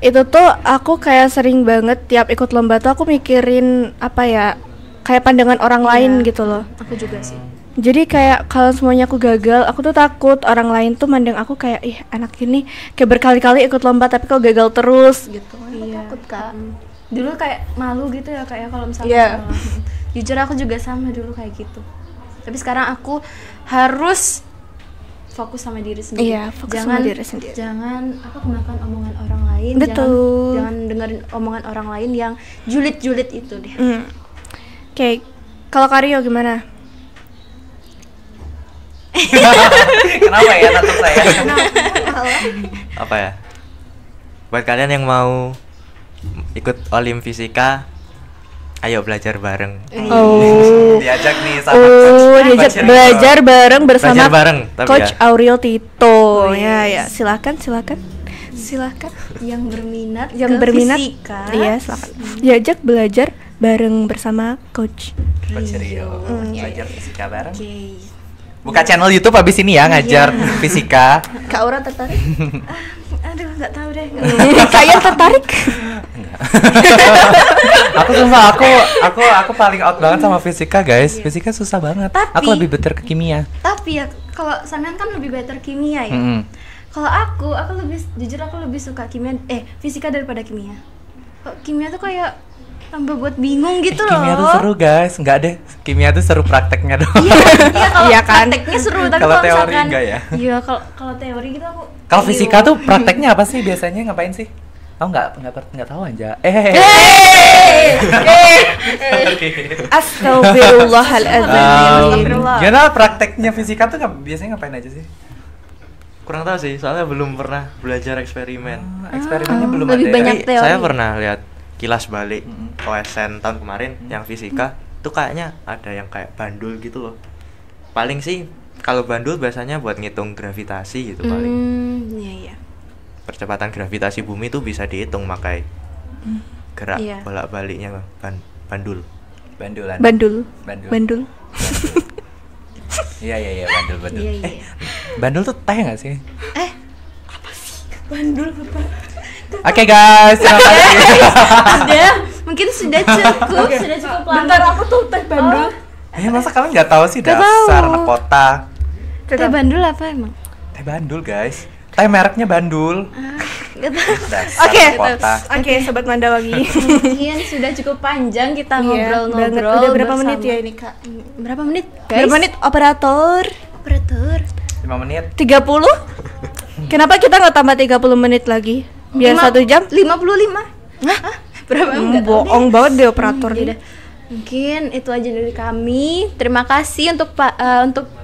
Speaker 3: itu tuh aku kayak sering banget tiap ikut lomba tuh aku mikirin apa ya, kayak pandangan orang lain gitu loh.
Speaker 2: Aku juga sih.
Speaker 3: Jadi kayak kalau semuanya aku gagal, aku tuh takut orang lain tuh mandang aku kayak ih anak ini kayak berkali-kali ikut lomba tapi kok gagal terus gitu.
Speaker 2: Iya. Takut Kak. Dulu kayak malu gitu ya kayak kalau misalnya
Speaker 3: Iya.
Speaker 2: salah. Jujur aku juga sama dulu kayak gitu. Tapi sekarang aku harus fokus sama diri sendiri.
Speaker 3: Iya, fokus sama diri sendiri.
Speaker 2: Jangan kemakan omongan orang lain.
Speaker 3: Betul.
Speaker 2: Jangan dengerin omongan orang lain yang julid-julid itu deh.
Speaker 3: Oke, kalau Karyo gimana?
Speaker 4: Kenapa ya natuk saya?
Speaker 5: Apa ya? Buat kalian yang mau ikut Olim Fisika, ayo belajar bareng.
Speaker 3: Oh.
Speaker 4: Diajak nih sama
Speaker 3: Diajak
Speaker 4: Coach
Speaker 3: belajar bareng bersama
Speaker 5: Belajar bareng, tapi
Speaker 3: Coach
Speaker 5: ya.
Speaker 3: Aurel Tito.
Speaker 2: yes.
Speaker 3: Ya, silakan.
Speaker 2: Yang berminat
Speaker 3: Yang
Speaker 2: ke
Speaker 3: berminat,
Speaker 2: fisika.
Speaker 3: iya silakan. Diajak belajar bareng bersama Coach.
Speaker 4: Coach Rio. Belajar fisika bareng.
Speaker 2: Oke.
Speaker 4: Buka channel YouTube abis ini ya ngajar fisika.
Speaker 3: Kak Aura tertarik?
Speaker 2: Aduh, nggak tahu deh.
Speaker 3: Kalian tertarik?
Speaker 4: Aku sumpah aku paling out banget sama fisika, guys. Fisika susah banget.
Speaker 2: Tapi-
Speaker 4: Aku lebih better ke kimia.
Speaker 2: Tapi ya kalau sampean kan lebih better kimia ya. Kalau aku lebih suka fisika daripada kimia. Kok kimia tuh kayak tambah buat bingung gitu loh.
Speaker 4: Kimia tuh seru, guys. Enggak deh. Kimia tuh seru prakteknya doang.
Speaker 2: Iya kalau
Speaker 3: Iya kan?
Speaker 2: prakteknya seru, tapi
Speaker 4: Kalau
Speaker 2: kalau
Speaker 4: teori
Speaker 2: misalkan
Speaker 4: enggak ya?
Speaker 2: Iya, kalau teori gitu aku.
Speaker 4: Kalau fisika tuh prakteknya apa sih biasanya, ngapain sih? Oh enggak tahu aja.
Speaker 3: Astagfirullahaladzim.
Speaker 4: Gimana prakteknya fisika tuh biasanya ngapain aja sih?
Speaker 5: Kurang tahu sih, soalnya belum pernah belajar eksperimen.
Speaker 4: Eksperimennya belum
Speaker 2: lebih
Speaker 4: ada.
Speaker 2: banyak
Speaker 5: Tapi
Speaker 2: teori.
Speaker 5: saya pernah lihat kilas balik OSN tahun kemarin yang fisika tuh kayaknya ada yang kayak bandul gitu loh. Paling sih kalau bandul biasanya buat ngitung gravitasi gitu paling.
Speaker 2: Iya.
Speaker 5: Percepatan gravitasi bumi tuh bisa dihitung makai gerak
Speaker 2: Iya.
Speaker 5: bolak-baliknya bandul.
Speaker 4: Bandulan.
Speaker 3: Bandul.
Speaker 4: Iya, bandul.
Speaker 2: Iya.
Speaker 4: Bandul tuh teh nggak sih?
Speaker 2: Bandul apa?
Speaker 4: Oke guys, terima kasih.
Speaker 2: Mungkin sudah cukup lama.
Speaker 3: Bentar, apa tuh teh bandul?
Speaker 4: Ya masa kalian nggak tahu sih dasar anak kota?
Speaker 2: Teh bandul apa emang?
Speaker 4: Teh bandul guys. Teh mereknya bandul.
Speaker 2: Gitu.
Speaker 4: Dasar
Speaker 3: Oke.
Speaker 4: anak kota.
Speaker 3: Oke, sobat Mandawangi.
Speaker 2: Mungkin sudah cukup panjang kita ngobrol-ngobrol.
Speaker 3: Udah berapa
Speaker 2: bersama.
Speaker 3: menit ya ini, Kak?
Speaker 2: Berapa menit, guys?
Speaker 3: Berapa menit operator?
Speaker 2: Operator.
Speaker 4: 5 menit.
Speaker 3: 30? Kenapa kita nggak tambah 30 menit lagi? Biar 1 jam?
Speaker 2: 55. Hah? Berapa? Enggak tahu deh.
Speaker 3: Bohong banget deh operator
Speaker 2: Yaudah.
Speaker 3: nih.
Speaker 2: Mungkin itu aja dari kami. Terima kasih untuk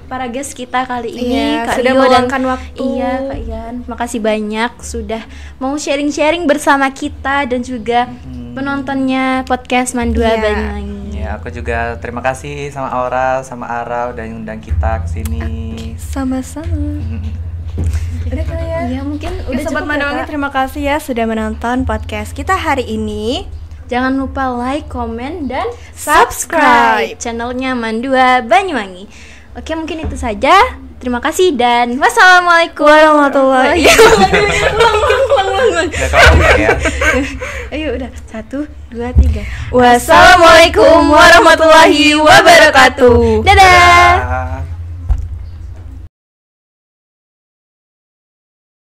Speaker 2: para guest kita kali ini,
Speaker 3: Iya,
Speaker 2: Kak
Speaker 3: sudah
Speaker 2: Rio
Speaker 3: meluangkan
Speaker 2: dan
Speaker 3: waktu.
Speaker 2: Iya, Kak Ian. Makasih banyak sudah mau sharing-sharing bersama kita dan juga penontonnya podcast Mandua
Speaker 3: Iya.
Speaker 2: Banyuwangi.
Speaker 4: Ya, aku juga terima kasih sama Aura, sama Ara udah undang kita ke sini.
Speaker 3: Sama-sama. Udah kali ya.
Speaker 2: Iya, mungkin udah
Speaker 3: Sobat
Speaker 2: cukup ya,
Speaker 3: Mandawangi,
Speaker 2: Kak.
Speaker 3: terima kasih ya sudah menonton podcast kita hari ini.
Speaker 2: Jangan lupa like, komen, dan
Speaker 3: Subscribe.
Speaker 2: subscribe channelnya Mandua Banyuwangi. Oke, mungkin itu saja. Terima kasih dan wassalamualaikum
Speaker 3: Warahmatullahi
Speaker 2: Ulang.
Speaker 4: Udah kamu ya.
Speaker 2: Ayo udah 1, 2, 3.
Speaker 3: Wassalamualaikum warahmatullahi wabarakatuh.
Speaker 2: Dadah.
Speaker 4: Ah.